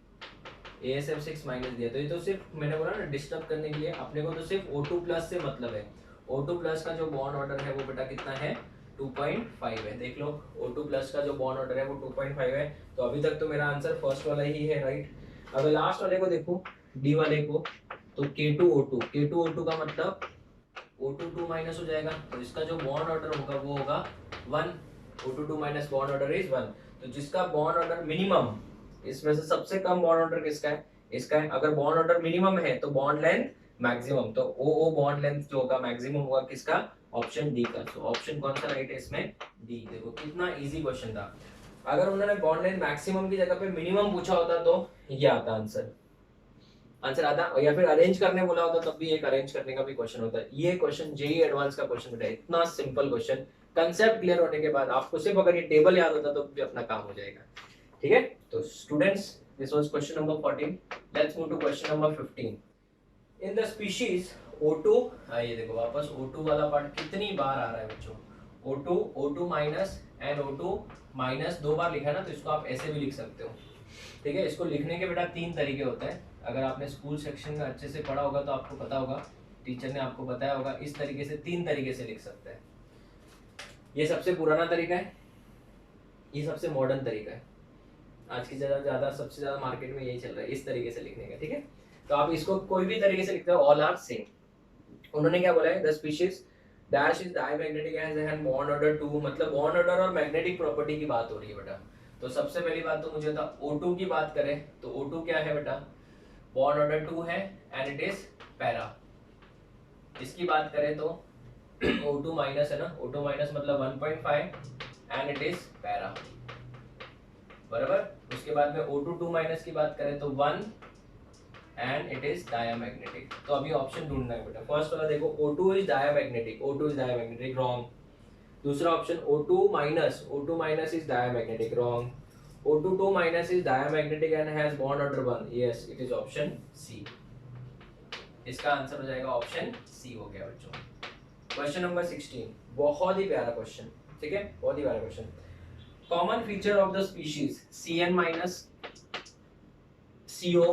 ASF6 माइनस दिया। तो ये तो सिर्फ मैंने बोला ना डिस्टर्ब करने के लिए, अपने को तो सिर्फ O2 प्लस से मतलब है। O2 प्लस का जो बॉन्ड ऑर्डर है वो बेटा कितना है? 2.5 है, देख लो। O2 प्लस का जो बॉन्ड ऑर्डर है वो 2.5 है। तो अभी तक तो मेरा आंसर फर्स्ट वाला ही है, राइट। अगर लास्ट वाले को देखूं, डी वाले को, तो K2O2, K2O2 का मतलब O2 2 माइनस हो जाएगा, तो इसका जो बॉन्ड ऑर्डर होगा वो होगा 1। O2 2 minus bond order is 1। तो जिसका बॉन्ड ऑर्डर मिनिमम, इसमें से सबसे कम बॉन्ड ऑर्डर किसका है? इसका है। अगर बॉन्ड ऑर्डर मिनिमम है तो बॉन्ड लेंथ मैक्सिमम, तो OO बॉन्ड लेंथ जो होगा मैक्सिमम होगा किसका? ऑप्शन डी का। तो ऑप्शन कौन सा राइट है इसमें? डी। देखो कितना इजी क्वेश्चन था। अगर उन्होंने बॉन्ड लेंथ मैक्सिमम की जगह पे मिनिमम पूछा होता तो ये आता आंसर, आता, या फिर अरेंज करने बोला होता तब भी एक अरेंज करने का भी क्वेश्चन होता है। ये क्वेश्चन जेईई एडवांस का क्वेश्चन बेटा, इतना सिंपल क्वेश्चन, कंसेप्ट क्लियर होने के बाद आपको सिर्फ अगर ये टेबल याद होता तो भी अपना काम हो जाएगा। ठीक है, तो students this was question number 14। Let's move to question number 15। In the species O2, ये देखो वापस O2 वाला पार्ट कितनी बार आ रहा है बच्चों, O2, O2 minus and O2 minus 2 बार लिखा ना, तो इसको आप ऐसे भी लिख सकते हो। ठीक है, इसको लिखने के बेटा 3 तरीके होते हैं। अगर आपने स्कूल सेक्शन में अच्छे से पढ़ा होगा तो आपको पता होगा, टीचर ने आपको बताया होगा, इस तरीके से 3 तरीके से लिख सकते हैं। ये सबसे पुराना तरीका है, ये सबसे मॉडर्न तरीका है, आज की ज्यादा सबसे ज्यादा मार्केट में यही चल रहा है, इस तरीके से लिखने का। ठीक है, तो आप इसको कोई भी तरीके से लिखते हो, ऑल आर सेम। उन्होंने क्या बोला है, the species dash is diamagnetic and have bond order 2, मतलब बॉन्ड ऑर्डर और मैग्नेटिक प्रॉपर्टी की बात हो रही है बेटा। तो सबसे पहली बात तो मुझे था O2 की बात करें तो O2 क्या है बेटा, बॉन्ड ऑर्डर 2 है एंड इट इज पैरा। इसकी बात करें तो O2 माइनस है ना, O2 माइनस मतलब 1.5 एंड इट इज पैरा, बराबर। उसके बाद में O2 2 माइनस की बात करें तो 1 एंड इट इज डायमैग्नेटिक। तो अभी ऑप्शन ढूंढना है बेटा। फर्स्ट वाला देखो O2 is diamagnetic, O2 is diamagnetic, wrong. दूसरा option O2 minus is diamagnetic, wrong. O2 2 minus is diamagnetic and has bond order 1, yes it is option C. इसका answer हो जाएगा ऑप्शन सी हो गया बच्चों। क्वेश्चन नंबर 16, बहुत ही प्यारा question. ठीक है, बहुत ही प्यारा question. Common feature of the species Cn minus, CO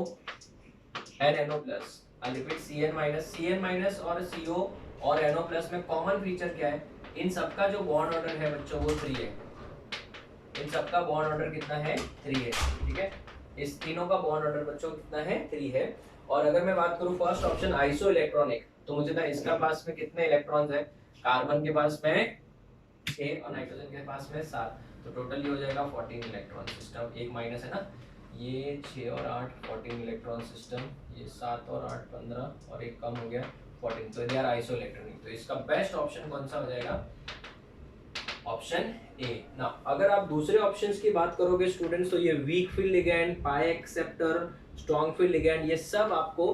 and NO plus. I repeat, Cn minus और CO और NO प्लस में कॉमन फीचर क्या है? इन सबका जो बॉन्ड ऑर्डर है बच्चों वो 3 है। इन सबका बॉन्ड ऑर्डर कितना है? 3 है। ठीक है, इस तीनों का बॉन्ड ऑर्डर बच्चों कितना है? 3 है। और अगर मैं बात करूं फर्स्ट ऑप्शन आइसो इलेक्ट्रॉनिक, तो मुझे था इसका पास में कितने इलेक्ट्रॉन्स है? कार्बन के पास में 6 और नाइट्रोजन के पास में 7, तो टोटल ये हो जाएगा 14 इलेक्ट्रॉन सिस्टम। एक माइनस है ना, ये 6 और 8 14 इलेक्ट्रॉन सिस्टम, ये 7 और 8 15 और एक कम हो गया 14, तो दे आर आइसो इलेक्ट्रॉनिक। तो इसका बेस्ट ऑप्शन कौन सा हो जाएगा? ऑप्शन ए ना। अगर आप दूसरे ऑप्शंस की बात करोगे स्टूडेंट्स, तो ये वीक फील्ड लिगैंड, पाई एक्सेप्टर, स्ट्रॉन्ग फील्ड लिगैंड, ये सब आपको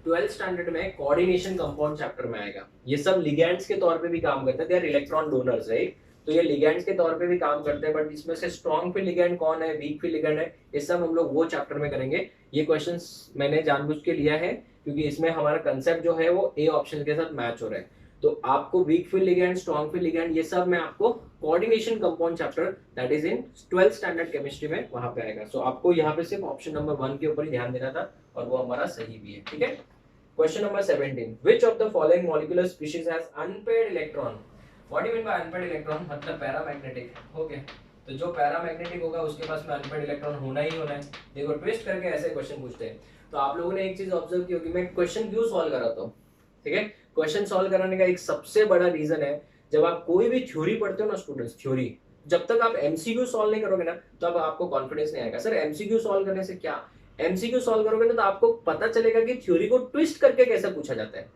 12th स्टैंडर्ड में कोऑर्डिनेशन कंपाउंड चैप्टर में आएगा। ये सब लिगैंड्स के तौर पे भी काम करते हैं, they are electron donors, right. तो ये लिगैंड्स के तौर पे भी काम करते हैं, बट इसमें से स्ट्रॉन्ग फील्ड लिगैंड कौन है, वीक फील्ड लिगैंड है, ये सब हम लोग वो चैप्टर में करेंगे। ये क्वेश्चंस मैंने जानबूझ के लिया है क्योंकि इसमें हमारा कंसेप्ट जो है वो ए ऑप्शन के साथ मैच हो रहा है। तो आपको weak field ligand, strong field ligand, ये सब मैं आपको coordination compound chapter that is in 12th standard chemistry में वहां पे आएगा। सो आपको यहाँ पे सिर्फ ऑप्शन नंबर 1 के ऊपर ही ध्यान देना था और वो हमारा सही भी है। ठीक है, question number 17, which of the following molecular species has unpaired electron? What do you mean by unpaired electron? मतलब पैरामैग्नेटिक। ओके, तो जो पैरामैग्नेटिक होगा उसके पास में अनपेयर्ड इलेक्ट्रॉन होना ही होना है। देखो ट्विस्ट करके ऐसे क्वेश्चन पूछते हैं। तो आप लोगों ने एक चीज ऑब्जर्व की होगी, मैं क्वेश्चन क्यों सॉल्व कराता हूँ? ठीक है, क्वेश्चन सॉल्व कराने का एक सबसे बड़ा रीजन है, जब आप कोई भी थ्योरी पढ़ते हो ना स्टूडेंट्स, थ्योरी जब तक आप एमसीक्यू सॉल्व नहीं करोगे ना तो अब आपको कॉन्फिडेंस नहीं आएगा। सर एमसीक्यू सॉल्व करने से क्या? एमसीक्यू सॉल्व करोगे ना तो आपको पता चलेगा कि थ्योरी को ट्विस्ट करके कैसे पूछा जाता है।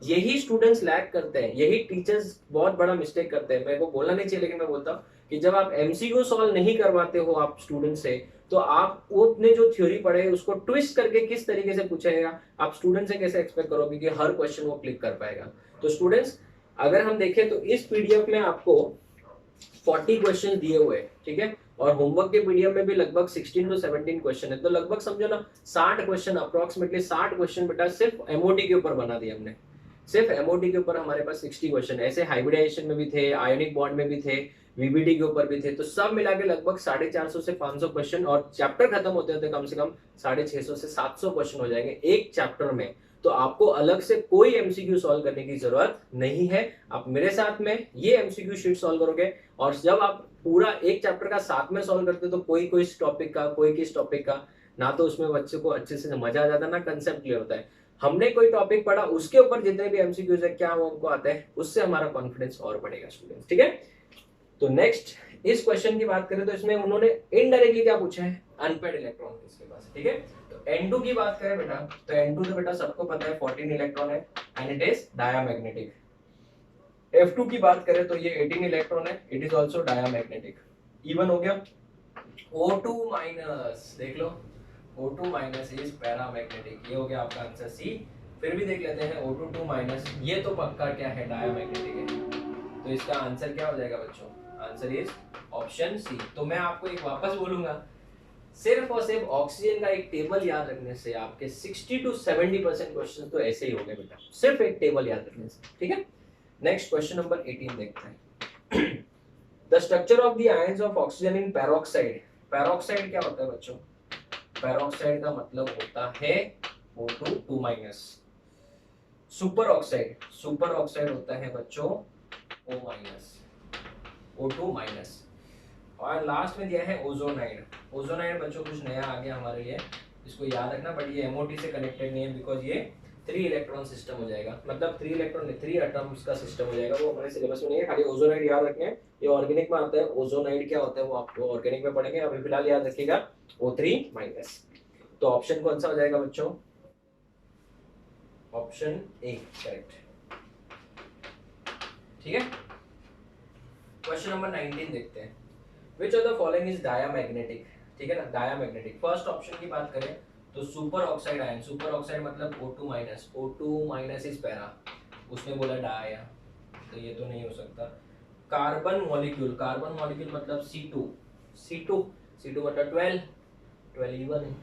यही स्टूडेंट्स लैक करते हैं, यही टीचर्स बहुत बड़ा मिस्टेक करते हैं। मेरे को बोलना नहीं चाहिए लेकिन मैं बोलता हूँ कि जब आप एमसीक्यू सॉल्व नहीं करवाते हो आप स्टूडेंट से, तो आप वो अपने जो थ्योरी पढ़े उसको ट्विस्ट करके किस तरीके से पूछेगा, आप स्टूडेंट से कैसे एक्सपेक्ट करोगे कि हर क्वेश्चन वो क्लिक कर पाएगा। तो स्टूडेंट्स अगर हम देखें तो इस पीडीएफ में आपको 40 क्वेश्चन दिए हुए हैं। ठीक है, और होमवर्क के पीडीएफ में भी लगभग 16 to 17 क्वेश्चन है। तो लगभग समझो ना 60 क्वेश्चन, अप्रोक्सीमेटली 60 क्वेश्चन बेटा सिर्फ एमओटी के ऊपर बना दिया हमने। सिर्फ एमओटी के ऊपर हमारे पास 60 क्वेश्चन, ऐसे हाइब्रिडाइजेशन में भी थे, आयोनिक बॉन्ड में भी थे, वीबीडी के ऊपर भी थे। तो सब मिला के लगभग 450 से 500 क्वेश्चन, और चैप्टर खत्म होते होते कम से कम 650 से 700 क्वेश्चन हो जाएंगे एक चैप्टर में। तो आपको अलग से कोई एमसीक्यू सॉल्व करने की जरूरत नहीं है। आप मेरे साथ में ये एमसीक्यू शीट सॉल्व करोगे, और जब आप पूरा एक चैप्टर का साथ में सॉल्व करते तो कोई टॉपिक का, कोई किस टॉपिक का, ना तो उसमें बच्चे को अच्छे से मजा आ जाता, ना कंसेप्ट क्लियर होता है। हमने कोई टॉपिक पढ़ा उसके ऊपर जितने भी एमसीक्यूज है क्या वो हमको आता है, उससे हमारा कॉन्फिडेंस और बढ़ेगा स्टूडेंट्स। ठीक है, तो नेक्स्ट इस क्वेश्चन की बात करें तो इसमें उन्होंने इनडायरेक्टली क्या पूछा है, अनपेयर्ड इलेक्ट्रॉन इसके पास। ठीक है, तो N2 की बात करें बेटा, तो N2 तो बेटा सबको पता है 14 इलेक्ट्रॉन है and it is diamagnetic. F2 की बात करें तो ये 18 इलेक्ट्रॉन है, it is also diamagnetic. Even हो गया। O2 माइनस देख लो, O2 माइनस इज पैरामैग्नेटिक, ये हो गया आपका आंसर सी। फिर भी देख लेते हैं O2 माइनस, ये तो पक्का क्या है, डायामैग्नेटिक है। तो इसका आंसर क्या हो जाएगा बच्चों, आंसर इज ऑप्शन सी। तो मैं आपको एक वापस बोलूंगा, सिर्फ और सिर्फ ऑक्सीजन का एक टेबल याद रखने से आपके 60 to 70% क्वेश्चन तो ऐसे ही हो गए बेटा, सिर्फ एक टेबल याद रखने से, ठीक है। नेक्स्ट क्वेश्चन नंबर 18 देखते हैं। The structure of the ions of oxygen in peroxide. Peroxide क्या होता है बच्चों, पेरोक्साइड का मतलब होता है O2 minus. Super oxide, super oxide होता है बच्चों O माइनस, O2 माइनस। और लास्ट में दिया है ओजोनाइड। ओजोनाइड बच्चों कुछ नया आ गया हमारे लिए, इसको याद रखना, बट ये एमओटी से कनेक्टेड नहीं है, बिकॉज ये 3 इलेक्ट्रॉन सिस्टम हो जाएगा, मतलब 3 इलेक्ट्रॉन 3 एटम्स का सिस्टम हो जाएगा, वो हमारे सिलेबस में नहीं है। खाली ओजोनाइड याद रखना है, ये ऑर्गेनिक में आता है। ओजोनाइड क्या होता है वो आपको ऑर्गेनिक में पढ़ेंगे, अभी फिलहाल याद रखिएगा O3 माइनस। तो ऑप्शन कौन सा हो जाएगा बच्चों, ऑप्शन ए करेक्ट, ठीक है। क्वेश्चन नंबर 19 देखते हैं। Which of the following is diamagnetic, ठीक है ना, डायामैग्नेटिक। फर्स्ट ऑप्शन की बात करें तो super oxide ion, super oxide मतलब O2 minus, O2 minus is para, उसने बोला डाया, तो ये तो नहीं हो सकता। कार्बन मॉलिक्यूल, कार्बन मॉलिक्यूल मतलब C2, C2, C2 मतलब 12, 12 इवन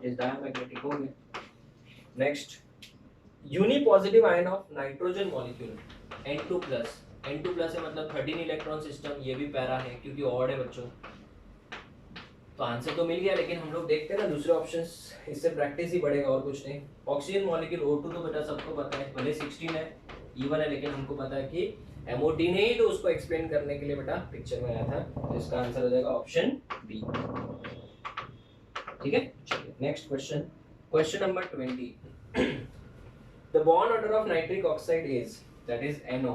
इज डायामैग्नेटिक हो गया। Next, unipositive ion of nitrogen molecule N2 plus, N2 plus है मतलब 13 इलेक्ट्रॉन सिस्टम, ये भी पैरा है क्योंकि ऑड है बच्चों। तो आंसर तो मिल गया, लेकिन हम लोग देखते हैं ना दूसरे ऑप्शंस, इससे प्रैक्टिस ही बढ़ेगा और कुछ नहीं। ऑक्सीजन मॉलिक्यूल O2 तो बेटा सबको पता है, भले 16 है, इवन है, लेकिन हमको पता है कि MOT ने ही तो उसको एक्सप्लेन करने के लिए बेटा पिक्चर में आया था। तो इसका आंसर हो जाएगा ऑप्शन बी, ठीक है। चलिए next question, question number 20। The bond order of nitric oxide is, that is NO,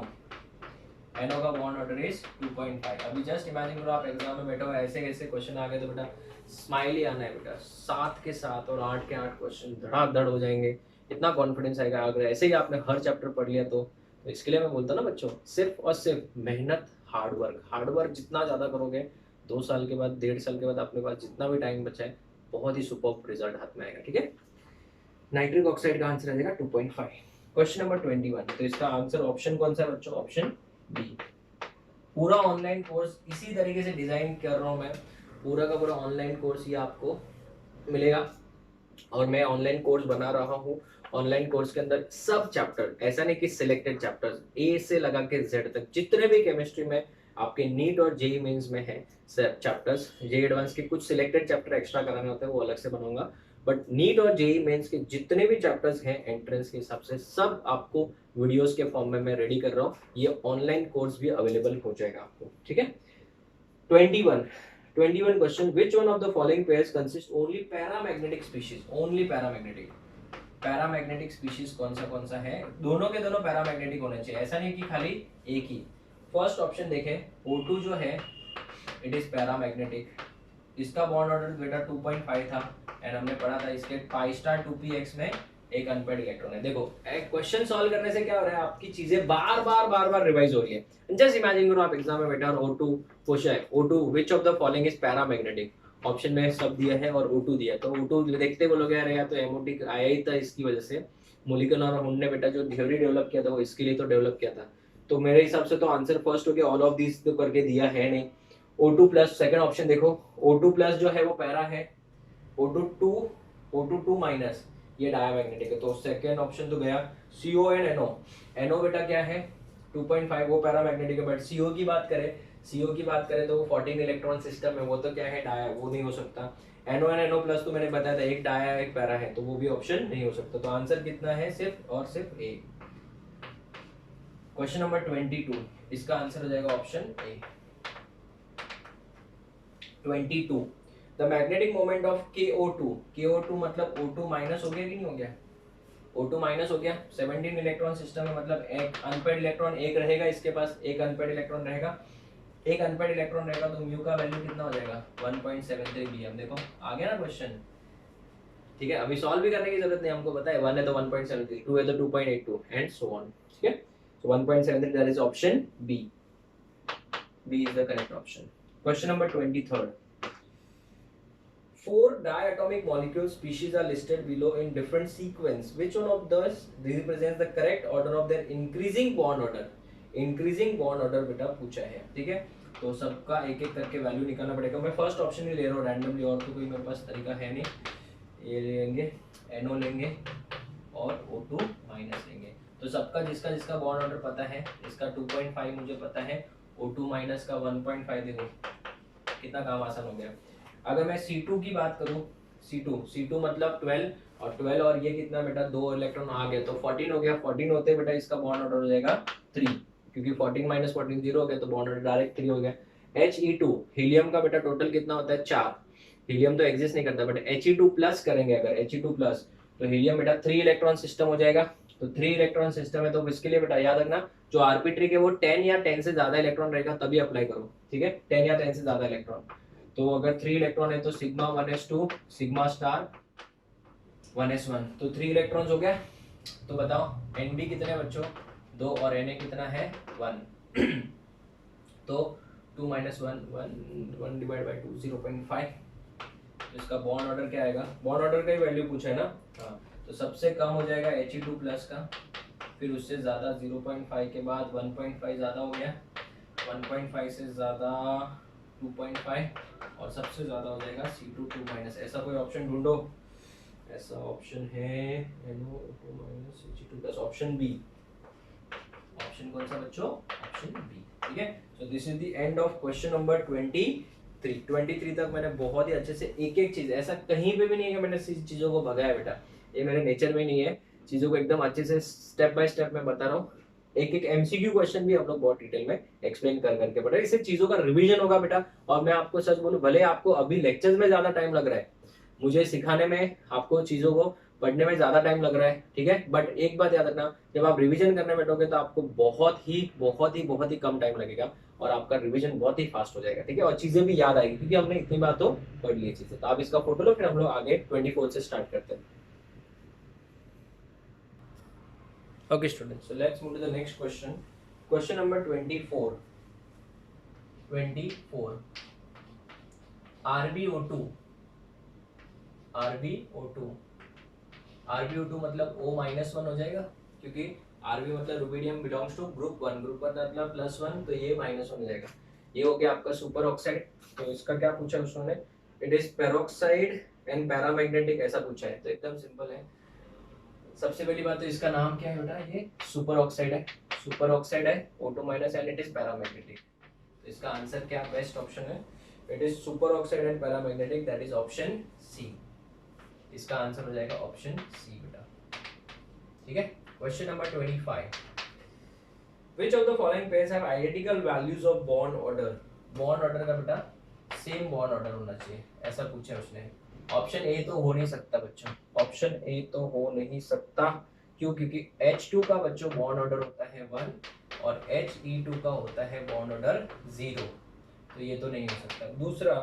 NO का बॉन्ड ऑर्डर इज 2.5। अभी जस्ट इमेजिन करो आप एग्जाम में बैठे हो, ऐसे ऐसे क्वेश्चन आ गए तो बेटा स्माइल ही आना है बेटा, 7 के 7 और 8 के 8 क्वेश्चन धड़ाधड़ हो जाएंगे, इतना कॉन्फिडेंस आएगा। अगर ऐसे ही आपने हर चैप्टर पढ़ लिया तो इसके लिए मैं बोलता ना बच्चों, सिर्फ और सिर्फ मेहनत, हार्ड वर्क जितना ज़्यादा करोगे, 2 साल के बाद, 1.5 साल के बाद अपने पास जितना भी टाइम बचा है, बहुत ही सुपर्ब रिजल्ट हाथ में आएगा, ठीक है। नाइट्रिक ऑक्साइड का आंसर आ जाएगा 2.5। क्वेश्चन नंबर 21, तो इसका आंसर ऑप्शन कौन सा है बच्चों, ऑप्शन बी। पूरा ऑनलाइन कोर्स इसी तरीके से डिजाइन कर रहा हूँ मैं, पूरा का पूरा ऑनलाइन कोर्स ये आपको मिलेगा, और मैं ऑनलाइन कोर्स बना रहा हूँ। ऑनलाइन कोर्स के अंदर सब चैप्टर, ऐसा नहीं कि सिलेक्टेड चैप्टर्स, ए से लगा के जेड तक जितने भी केमिस्ट्री में आपके नीट और जेई मेंस में है चैप्टर्स, जे एडवांस के कुछ सिलेक्टेड चैप्टर एक्स्ट्रा कराने होते हैं वो अलग से बनाऊंगा, बट नीट और जेई मेंस के जितने भी चैप्टर्स हैं एंट्रेंस के हिसाब से सब आपको वीडियोस के फॉर्म में मैं रेडी कर रहा हूँ। ये ऑनलाइन कोर्स भी अवेलेबल हो जाएगा आपको, ठीक है। 21 question, which one of the following pairs consist only paramagnetic species, only paramagnetic, paramagnetic species कौन सा है, दोनों के दोनों पैरामैग्नेटिक होने चाहिए, ऐसा नहीं कि खाली एक ही। फर्स्ट ऑप्शन देखें, O2 जो है इट इज पैरामैग्नेटिक, इसका बॉन्ड ऑर्डर बेटा 2.5 था, एंड हमने पढ़ा था इसके पाई स्टार 2px में एक अनपेड इलेक्ट्रॉन है। देखो क्वेश्चन सॉल्व करने से क्या हो रहा है, आपकी चीजें बार बार रिवाइज हो रही है। जस्ट इमेजिन करो आप एग्जाम में बैठे और O2 पूछा है, O2 which of the following is paramagnetic, option में सब दिया है और O2 दिया है, तो O2 देखते बोलोगे यार या तो MOT आया ही था इसकी वजह से। मोलिकुलर और हुन ने बेटा जो थ्योरी डेवलप किया था वो इसके लिए तो डेवलप किया था, तो मेरे हिसाब से तो आंसर फर्स्ट हो गया, ऑल ऑफ दिस तो करके दिया है नहीं। O2 प्लस, सेकेंड ऑप्शन देखो, O2 प्लस जो है वो पैरा है, O2 माइनस ये डायामैग्नेटिक है, तो सेकेंड ऑप्शन तो गया। CO एंड NO बेटा क्या है 2.5, वो पैरामैग्नेटिक है, बट CO की बात करें तो वो 14 इलेक्ट्रॉन सिस्टम है, वो तो क्या है डाया, वो नहीं हो सकता। NO एंड NO प्लस तो मैंने बताया था एक डाया एक पैरा है, तो वो भी ऑप्शन नहीं हो सकता। तो आंसर कितना है, सिर्फ और सिर्फ ए। क्वेश्चन नंबर 22, इसका आंसर हो जाएगा option A 22। The magnetic moment of KO2 मतलब O2 माइनस हो गया कि नहीं हो गया, O2 माइनस हो गया, 17 इलेक्ट्रॉन सिस्टम है, मतलब एक अनपेड इलेक्ट्रॉन एक रहेगा, इसके पास एक अनपेड इलेक्ट्रॉन रहेगा, तो म्यू का वैल्यू कितना हो जाएगा 1.73 BM। देखो आ गया ना क्वेश्चन, ठीक है। अभी सॉल्व भी करने की जरूरत नहीं, हमको पता है 1 है तो 1.73, 2 है तो 2.82 एंड सो ऑन, ठीक है। So 1.73, that is option B. B is the correct option. Question number 23rd. 4 diatomic molecule species are listed below in different sequence. Which one of those represents the correct order of their increasing bond order? Increasing bond order बेटा पूछा है, ठीक है। तो सबका एक एक करके वैल्यू निकालना पड़ेगा। मैं फर्स्ट ऑप्शन ही ले रहा हूँ रैंडमली, और तो कोई मेरे पास तरीका है नहीं। ये लेंगे NO लेंगे और O2 माइनस लेंगे। तो सबका जिसका जिसका बॉन्ड ऑर्डर पता है, इसका 2.5 मुझे पता है, O2 माइनस का 1.5, देखो कितना काम आसान हो गया। अगर मैं C2 की बात करूँ, C2 मतलब 12, और 12 और ये कितना बेटा 2 इलेक्ट्रॉन आ गए तो 14 हो गया। 14 होते बेटा इसका बॉन्ड ऑर्डर हो जाएगा 3, क्योंकि 14 माइनस 14 0 हो गया, तो बॉन्ड ऑर्डर डायरेक्ट 3 हो गया। He2 हीलियम का बेटा टोटल कितना होता है 4, हीलियम तो एग्जिस्ट नहीं करता, बट He2 प्लस करेंगे अगर He2 प्लस, तो हीलियम बेटा 3 इलेक्ट्रॉन सिस्टम हो जाएगा। तो 3 इलेक्ट्रॉन सिस्टम है, तो इसके लिए बेटा याद रखना जो आरपी ट्रिक है वो 10 या 10 से ज्यादा इलेक्ट्रॉन रहेगा तभी अप्लाई करो, ठीक है। 10 या 10 से ज्यादा इलेक्ट्रॉन, तो अगर 3 इलेक्ट्रॉन है तो sigma 1s2 sigma star 1s1, तो 3 इलेक्ट्रॉन्स हो गया। तो बताओ Nb कितने बच्चों 2 और Na कितना है 1 तो 2 माइनस 1 डिवाइड बाई 2 0.5। तो इसका बॉन्ड ऑर्डर क्या आएगा, बॉन्ड ऑर्डर का ही वैल्यू पूछा है ना, हाँ। तो सबसे कम हो जाएगा He2 प्लस का, फिर उससे ज़्यादा 0.5 के बाद 1.5 ज़्यादा हो गया, 1.5 से ज़्यादा 2.5 और सबसे ज़्यादा हो जाएगा C2 2 माइनस। ऐसा कोई ऑप्शन ढूंढो, ऐसा ऑप्शन है NO2 minus He2 plus, option B. Option कौन सा बच्चों, ऑप्शन बी, ठीक है। So this is the end of question number 23 तक मैंने बहुत ही अच्छे से एक एक चीज, ऐसा कहीं पे भी नहीं है कि मैंने चीजों को भगाया बेटा, ये मेरे नेचर में नहीं है। चीजों को एकदम अच्छे से स्टेप बाय स्टेप मैं बता रहा हूँ। एक एक MCQ क्वेश्चन भी हम लोग बहुत डिटेल में एक्सप्लेन कर करके बेटा, इससे चीजों का रिवीजन होगा बेटा। और मैं आपको सच बोलूं, भले आपको अभी लेक्चर्स में ज्यादा टाइम लग रहा है, मुझे सिखाने में, आपको चीजों को पढ़ने में ज्यादा टाइम लग रहा है, ठीक है। बट एक बात याद रखना, जब आप रिवीजन करने बैठोगे तो आपको बहुत ही कम टाइम लगेगा और आपका रिवीजन बहुत ही फास्ट हो जाएगा, ठीक है। और चीजें भी याद आएगी क्योंकि हमने इतनी बार तो पढ़ ली चीजें। तो आप इसका फोटो लो, फिर हम लोग आगे 24 से स्टार्ट करते हैं। Okay students, so let's move to the next question. Question number 24. RbO2 मतलब O माइनस 1 हो जाएगा, क्योंकि Rb मतलब रुबिडियम बिलोंग्स टू ग्रुप 1 मतलब +1, तो ये -1 हो जाएगा। ये हो गया आपका सुपर ऑक्साइड। तो इसका क्या पूछा है उसने, it is peroxide and paramagnetic, ऐसा पूछा है। तो एकदम सिंपल है। सबसे पहली बात तो इसका नाम क्या है बेटा, ये सुपर ऑक्साइड है, O2 minus and it is paramagnetic. तो इसका आंसर क्या बेस्ट ऑप्शन है, it is super oxide and paramagnetic, that is option C. इसका आंसर हो जाएगा ऑप्शन सी बेटा, ठीक है। Question number 25, which of the following pairs have identical values of bond order? Bond order का बेटा सेम बॉन्ड ऑर्डर होना चाहिए, ऐसा पूछा है उसने। ऑप्शन ए तो हो नहीं सकता बच्चों, ऑप्शन ए तो हो नहीं सकता। क्यों, क्योंकि H2 का बच्चों बॉन्ड ऑर्डर होता है 1 और He2 का होता है बॉन्ड ऑर्डर 0, तो ये तो नहीं हो सकता। दूसरा,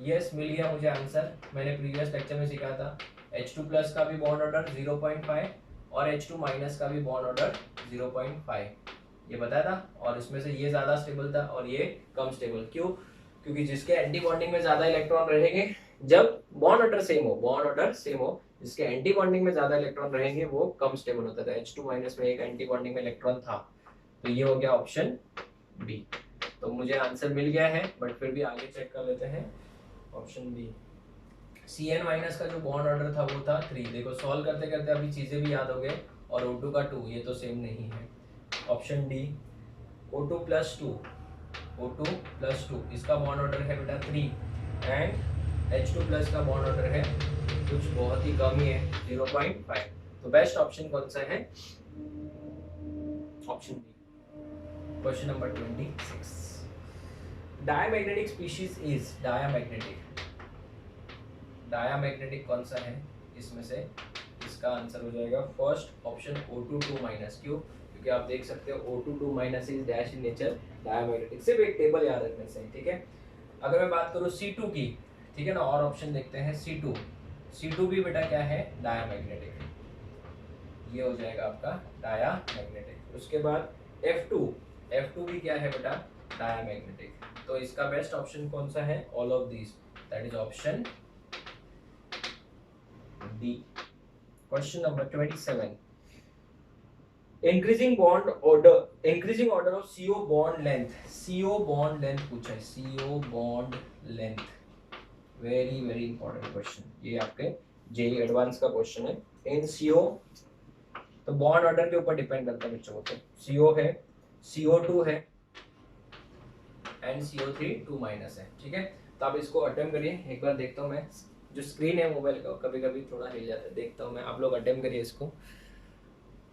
यस मिल गया मुझे आंसर, मैंने प्रीवियस लेक्चर में सिखाया था। H2 प्लस का भी बॉन्ड ऑर्डर 0.5 और H2 माइनस का भी बॉन्ड ऑर्डर 0.5, ये बताया था। और इसमें से ये ज्यादा स्टेबल था और ये कम स्टेबल। क्यों, क्योंकि जिसके एंटी बॉन्डिंग में ज्यादा इलेक्ट्रॉन रहेंगे, जब बॉन्ड ऑर्डर सेम हो, जिसके एंटी बॉन्डिंग में ज्यादा इलेक्ट्रॉन रहेंगे वो कम स्टेबल होता था। H2 माइनस में एक एंटी बॉन्डिंग में इलेक्ट्रॉन था, तो ये हो गया ऑप्शन बी। तो मुझे आंसर मिल गया है, बट फिर भी आगे चेक कर लेते हैं। ऑप्शन बी, Cn माइनस का जो बॉन्ड ऑर्डर था वो था 3। देखो सॉल्व करते करते अभी चीजें भी याद हो गए। और O2 का 2, ये तो सेम नहीं है। ऑप्शन डी, O2 प्लस 2, इसका बॉन्ड ऑर्डर है बेटा 3 एंड H2 प्लस का बॉन्ड ऑर्डर है कुछ बहुत ही कम ही है 0.5। तो बेस्ट ऑप्शन कौन सा है, option B. Question number 26, diamagnetic species is diamagnetic कौन सा है इसमें से, इसका आंसर हो जाएगा फर्स्ट ऑप्शन O2 2 माइनस। क्यों, क्योंकि आप देख सकते हो O2 2 minus is dash in nature diamagnetic. सिर्फ एक टेबल याद रखने से, ठीक है। अगर मैं बात करूँ C2 की, ठीक है ना, और ऑप्शन देखते हैं। C2 भी बेटा क्या है, डायमैग्नेटिक, ये हो जाएगा आपका डायमैग्नेटिक। उसके बाद F2 भी क्या है बेटा, डायमैग्नेटिक। तो इसका बेस्ट ऑप्शन कौन सा है, all of these, that is option D. Question number 27, increasing order of CO bond length, CO bond length पूछा है, CO bond length, very very important question, ये आपके जेई एडवांस का क्वेश्चन है। इन CO, तो बॉन्ड ऑर्डर के ऊपर depend करता है बच्चों को, तो CO है, CO2 है एंड CO3 2 माइनस है, ठीक है। तो आप इसको अटेम्प्ट करिए, एक बार देखता हूँ मैं, जो स्क्रीन है मोबाइल का कभी कभी थोड़ा हिल जाता है, देखता हूँ मैं, आप लोग अटेम्प्ट करिए इसको,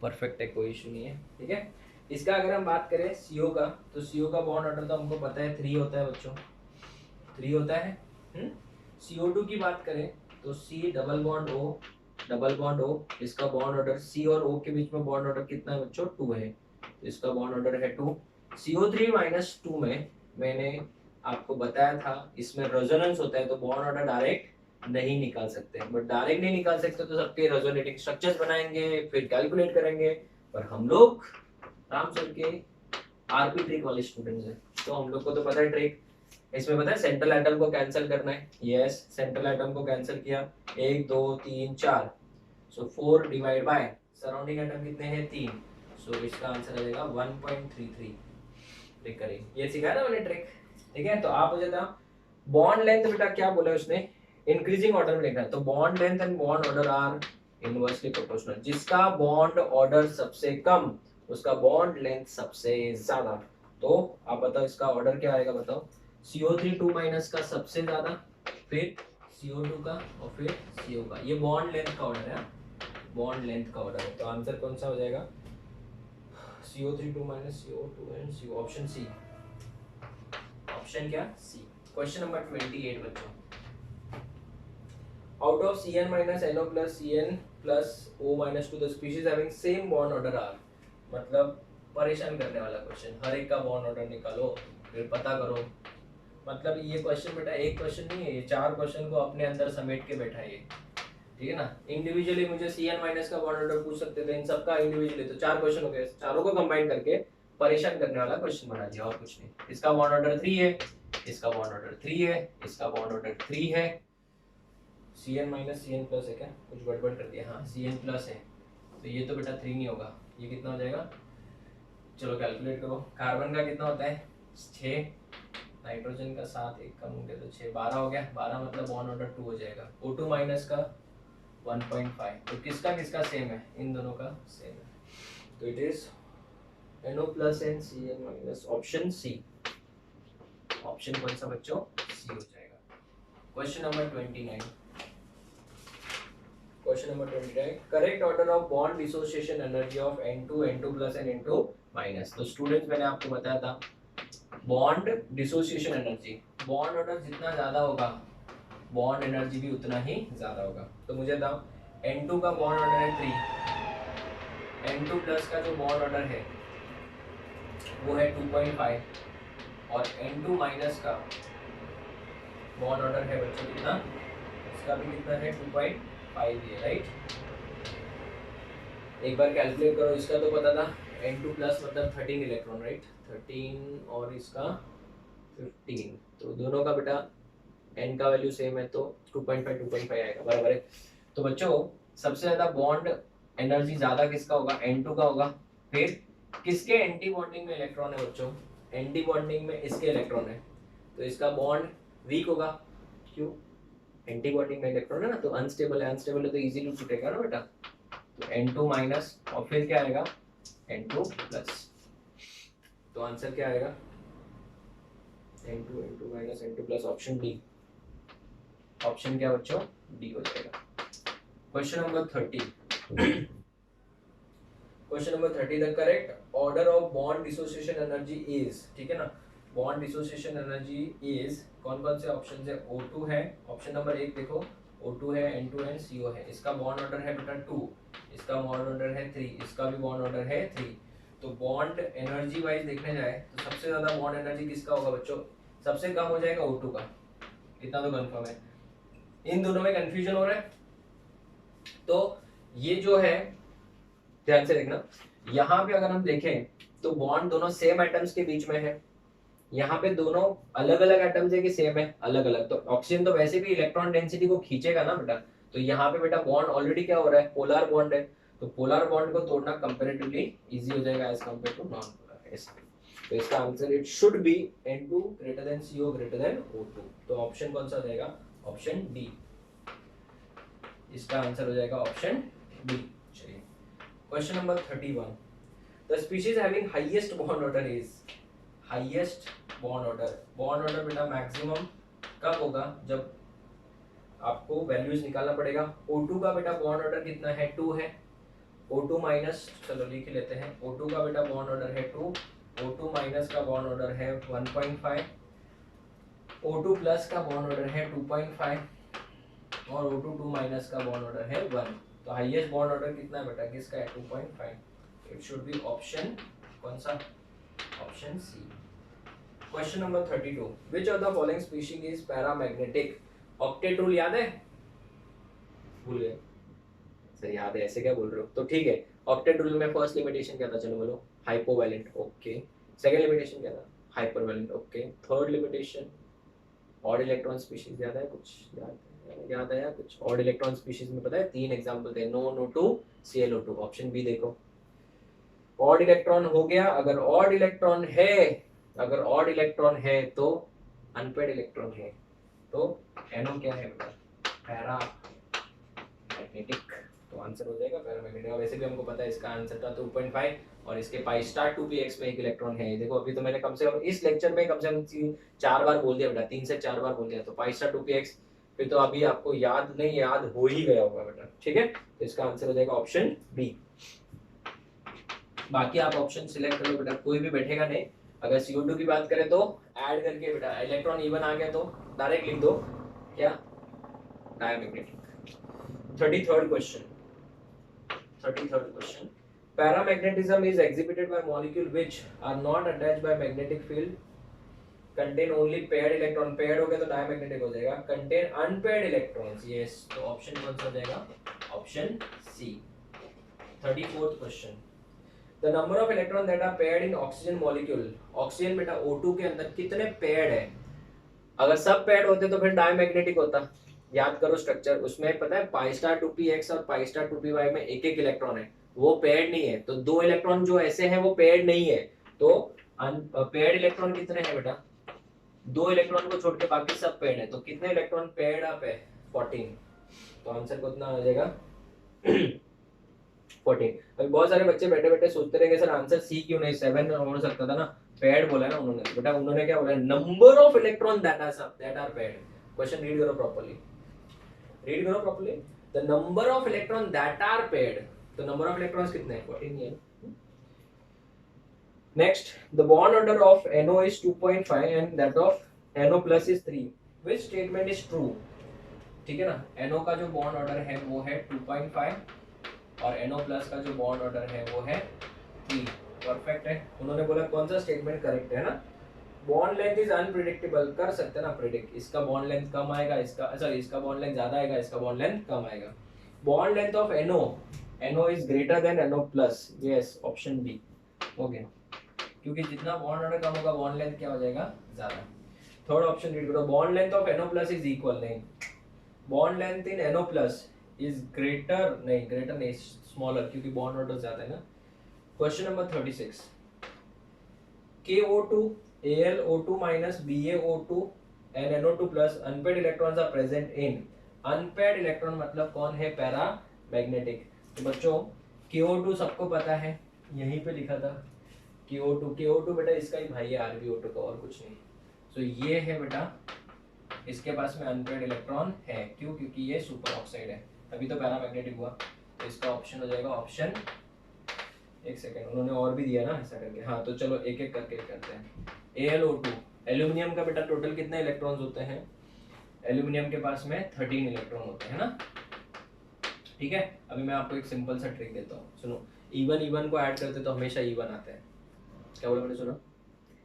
परफेक्ट है, कोई इशू नहीं है, ठीक है। इसका अगर हम बात करें CO का, तो CO का बॉन्ड ऑर्डर तो हमको पता है 3 होता है बच्चों, 3 होता है। CO2 की बात करें तो C डबल बॉन्ड O, इसका बॉन्ड ऑर्डर C और O के बीच में बॉन्ड ऑर्डर कितना है बच्चों, 2 है, तो इसका बॉन्ड ऑर्डर है 2। CO3 माइनस 2 में मैंने आपको बताया था इसमें रेजोनेंस होता है, तो बॉन्ड ऑर्डर डायरेक्ट नहीं निकाल सकते, बट डायरेक्ट नहीं निकाल सकते तो सबके रेजोनेटिंग स्ट्रक्चर्स बनाएंगे, फिर कैलकुलेट करेंगे, पर हम लोग राम सर के आरपी ट्रिक वाले स्टूडेंट्स हैं, तो हम लोग को तो पता है ट्रिक। इसमें पता है सेंट्रल एटम को कैंसिल करना है, यस, सेंट्रल एटम को कैंसिल किया, 1 2 3 4, सो 4 डिवाइड बाय सराउंडिंग एटम कितने हैं, 3, सो इसका आंसर आ जाएगा 1.33। ट्रिक करें, ये सिखाया ना मैंने ट्रिक, ठीक है। तो आप मुझे बताओ बॉन्ड लेंथ बेटा क्या बोला उसने, इंक्रीजिंग ऑर्डर में लिखना है, तो bond length and bond order are inversely proportional, जिसका बॉन्ड ऑर्डर सबसे कम उसका बॉन्ड लेंथ सबसे ज्यादा। तो आप बताओ इसका ऑर्डर क्या आएगा, बताओ, CO3 2 माइनस का सबसे ज्यादा, फिर CO2 का और फिर CO का, ये बॉन्ड लेंथ का ऑर्डर है, बॉन्ड लेंथ का ऑर्डर है, तो आंसर कौन सा हो जाएगा, CO3 2 minus CO2 and CO, option C, option क्या, सी। क्वेश्चन नंबर 28 बच्चों, out of Cn minus NO plus Cn plus O minus 2 the species having same bond order are, मतलब परेशान करने वाला क्वेश्चन, हर एक का बॉन्ड ऑर्डर निकालो फिर पता करो, मतलब ये क्वेश्चन बेटा एक क्वेश्चन नहीं है, ये 4 क्वेश्चन को अपने अंदर समेट के बैठा है, ठीक है ना। इंडिविजुअली मुझे Cn माइनस का बॉन्ड ऑर्डर पूछ सकते थे, इन सबका इंडिविजुअली, तो 4 क्वेश्चन हो गए, चारों को कंबाइन करके परेशान करने वाला क्वेश्चन बना दिया, और कुछ नहीं। इसका बॉन्ड ऑर्डर 3 है, इसका बॉन्ड ऑर्डर 3 है, इसका बॉन्ड ऑर्डर 3 है, Cn माइनस Cn प्लस है क्या, कुछ गड़बड़ कर दिया, हाँ Cn प्लस है, तो ये तो बेटा 3 नहीं होगा, ये कितना हो जाएगा, चलो कैलकुलेट करो। कार्बन का कितना होता है 6, नाइट्रोजन का 7, एक कम हो गया तो 6, 12 हो गया, 12 मतलब बॉन्ड ऑर्डर 2 हो जाएगा। O2 माइनस का 1.5, तो किसका किसका सेम है, इन दोनों का सेम है, तो it is NO plus and Cn minus, option C, option कौन सा बच्चों, सी हो जाएगा। Question number 29, question number 29, correct order of bond dissociation energy of N2 N2 plus and N2 minus. तो स्टूडेंट्स मैंने आपको बताया था bond dissociation energy, bond order जितना ज्यादा होगा बॉन्ड एनर्जी भी उतना ही ज्यादा होगा। तो मुझे बताओ N2 का बॉन्ड ऑर्डर है 3, N2 प्लस का जो बॉन्ड ऑर्डर है वो है 2.5, और N2 माइनस का बॉन्ड ऑर्डर है बच्चों कितना, इसका भी कितना है 2.5 है, राइट। एक बार कैलकुलेट करो, इसका तो पता था N2 प्लस मतलब 13 इलेक्ट्रॉन, राइट, 13 और इसका 15, तो दोनों का बेटा N का वैल्यू सेम है तो 2.5 आएगा, बराबर है। तो बच्चों सबसे ज्यादा बॉन्ड एनर्जी ज्यादा किसका होगा, N2 का होगा। फिर किसके एंटी बॉन्डिंग में इलेक्ट्रॉन है बच्चों, एंटी बॉन्डिंग में इसके इलेक्ट्रॉन है, तो इसका बॉन्ड वीक होगा, क्यों, एंटी बॉन्डिंग में इलेक्ट्रॉन है ना, तो अनस्टेबल है, अनस्टेबल है तो इजीली टूटेगा ना बेटा, तो N2 माइनस और फिर क्या आएगा N2 प्लस, तो आंसर क्या आएगा N2 minus N2 plus, option D, option क्या बच्चों, डी हो जाएगा। Question number 30, question number 30, the correct order of bond dissociation energy is, ठीक है ना, बॉन्ड डिसोसिएशन एनर्जी इज, कौन कौन से ऑप्शन है, O2 है, ऑप्शन नंबर 1 देखो, O2 है, N2 है, CO है, इसका बॉन्ड ऑर्डर है बेटा 2, इसका बॉन्ड ऑर्डर है 3, इसका भी बॉन्ड ऑर्डर है 3, तो बॉन्ड एनर्जी वाइज देखने जाए तो सबसे ज्यादा बॉन्ड एनर्जी किसका होगा बच्चों, सबसे कम हो जाएगा O2 का, इतना तो कंफर्म है। इन दोनों में कंफ्यूजन हो रहा है, तो ये जो है ध्यान से देखना, यहाँ पे अगर हम देखें तो बॉन्ड दोनों सेम एटम्स के बीच में है। यहाँ पे दोनों अलग अलग एटम्स है कि सेम है, अलग अलग। तो ऑक्सीजन तो वैसे भी इलेक्ट्रॉन डेंसिटी को खींचेगा ना बेटा, तो यहाँ पे बेटा बॉन्ड ऑलरेडी क्या हो रहा है, पोलर बॉन्ड है, तो पोलर बॉन्ड को तोड़ना कंपैरेटिवली इजी हो जाएगा as compare to non polar. तो इसका answer it should be N2 greater than CO greater than O2। तो ऑप्शन कौन सा हो जाएगा, ऑप्शन डी। इसका आंसर हो जाएगा ऑप्शन डी। चलिए question number 31, the species having highest bond order is, highest bond order बेटा मैक्सिमम कब होगा, जब आपको वैल्यूज निकालना पड़ेगा। O2 का बेटा बॉन्ड ऑर्डर कितना है, 2 है। O2 माइनस, चलो लिख लेते हैं, O2 का बेटा बॉन्ड ऑर्डर है 2, O2 माइनस का बॉन्ड ऑर्डर है 1.5, O2 प्लस का बॉन्ड ऑर्डर है 2.5 और O2 2 माइनस का बॉन्ड ऑर्डर है 1। तो हाईएस्ट बॉन्ड ऑर्डर कितना है बेटा, किसका है, 2.5। इट शुड बी ऑप्शन कौन सा, option C. Question number 32, which of the following species is paramagnetic. Octet rule याद है, भूल गए, सर याद है, ऐसे क्या बोल रहे हो। तो ठीक है, ऑक्टेट रूल में फर्स्ट लिमिटेशन क्या था, चलो बोलो, हाइपोवैलेंट, ओके। सेकंड लिमिटेशन क्या था, hypervalent, okay. Third limitation odd electron species, याद है कुछ, याद आया कुछ। ऑड इलेक्ट्रॉन स्पीशीज में पता है 3 एग्जांपल थे, no NO2 ClO2। Option B देखो, ऑड इलेक्ट्रॉन हो गया, अगर ऑड इलेक्ट्रॉन है तो अनपेड इलेक्ट्रॉन है, तो NO क्या है बेटा, पैरा मैग्नेटिक। तो आंसर हो जाएगा पैरामैग्नेटिक। वैसे भी हमको पता है इसका आंसर था 2.5 और इसके पाई स्टार 2px में एक इलेक्ट्रॉन है। देखो अभी तो मैंने कम से कम इस लेक्चर में कम से कम 4 बार बोल दिया बेटा, 3 से 4 बार बोल दिया। तो पाई स्टार 2px फिर तो अभी आपको याद नहीं, याद हो ही गया होगा बेटा, ठीक है। तो इसका आंसर हो जाएगा ऑप्शन बी। बाकी आप ऑप्शन सिलेक्ट करो बेटा, कोई भी बैठेगा नहीं। अगर CO2 की बात करें तो ऐड करके बेटा इलेक्ट्रॉन इवन आ गया तो डायरेक्ट लिख दो क्या, diamagnetic. 33rd question. Paramagnetism is exhibited by molecule which are not attached by magnetic field, contain only paired electron। paired हो गया तो diamagnetic हो जाएगा। contain unpaired electrons, yes। तो ऑप्शन कौन सा हो जाएगा, ऑप्शन सी। 34th question, the number of electron that are paired in oxygen molecule। Oxygen बेटा O2 के अंदर कितने पेयर्ड है, अगर सब पेयर्ड होते तो फिर डायमैग्नेटिक होता। याद करो स्ट्रक्चर, उसमें पता है पाई स्टार 2px और पाई स्टार 2py में एक एक इलेक्ट्रॉन है, वो पेयर्ड नहीं है। तो 2 इलेक्ट्रॉन जो ऐसे हैं वो पेयर्ड नहीं है। तो पेयर्ड इलेक्ट्रॉन कितने हैं बेटा, 2 इलेक्ट्रॉन को छोड़ के बाकी सब पेयर्ड है। तो कितने इलेक्ट्रॉन पेयर्ड अप है, 14। तो आंसर कितना आ जाएगा 14। अभी बहुत सारे बच्चे बैठे बैठे सोचते रहेंगे सर आंसर सी क्यों नहीं, 7 हो सकता था ना। पेयर्ड बोला है ना उन्होंने, बेटा उन्होंने क्या बोला, number of electron that are paired. Question read करो properly, the number of electron that are paired. तो नंबर ऑफ इलेक्ट्रॉन्स कितने हैं, 14 है। Next, the bond order of NO is 2.5 and that of NO plus is 3। Which statement is true, ठीक है ना। NO का जो बॉन्ड ऑर्डर है वो है 2.5 और NO प्लस का जो बॉन्ड ऑर्डर है वो है 3। परफेक्ट है। उन्होंने बोला कौन सा स्टेटमेंट करेक्ट है ना, बॉन्ड लेंथ इज अनप्रेडिक्टेबल, कर सकते हैं ना प्रेडिक्ट, इसका बॉन्ड लेंथ कम आएगा, इसका बॉन्ड लेंथ ज्यादा आएगा, इसका बॉन्ड लेंथ कम आएगा। Bond length of NO is greater than NO plus, yes option B हो गया, क्योंकि जितना बॉन्ड ऑर्डर कम होगा बॉन्ड लेंथ क्या हो जाएगा, ज्यादा। थर्ड ऑप्शन रीड करो, bond length of NO plus is equal, नहीं, bond length in NO plus is greater नहीं स्मॉलर, क्योंकि बॉन्ड ऑर्डर ज्यादा है ना। Question number 36, KO2 AlO2 minus BaO2 and NO2 plus unpaired electrons are present in। unpaired electron मतलब कौन है, paramagnetic. तो बच्चों KO2 सबको पता है, यहीं पे लिखा था KO2 बेटा इसका ही भाई है RbO2 का, और कुछ नहीं। तो ये है बेटा, इसके पास में अनपेयर्ड इलेक्ट्रॉन है, क्यों, क्योंकि ये सुपर ऑक्साइड है, तभी तो पैरामैग्नेटिक हुआ। तो इसका ऑप्शन हो जाएगा ऑप्शन, एक सेकेंड उन्होंने और भी दिया ना ऐसा करके, हाँ तो चलो एक एक करके करते हैं। AlO2, एल्यूमिनियम का बेटा टोटल कितने इलेक्ट्रॉन्स होते हैं, एल्यूमिनियम के पास में 13 इलेक्ट्रॉन होते हैं ना, ठीक है। अभी मैं आपको एक सिंपल सा ट्रिक देता हूँ, सुनो। इवन को ऐड करते तो हमेशा इवन आते हैं, क्या बोला मैंने, सुनो।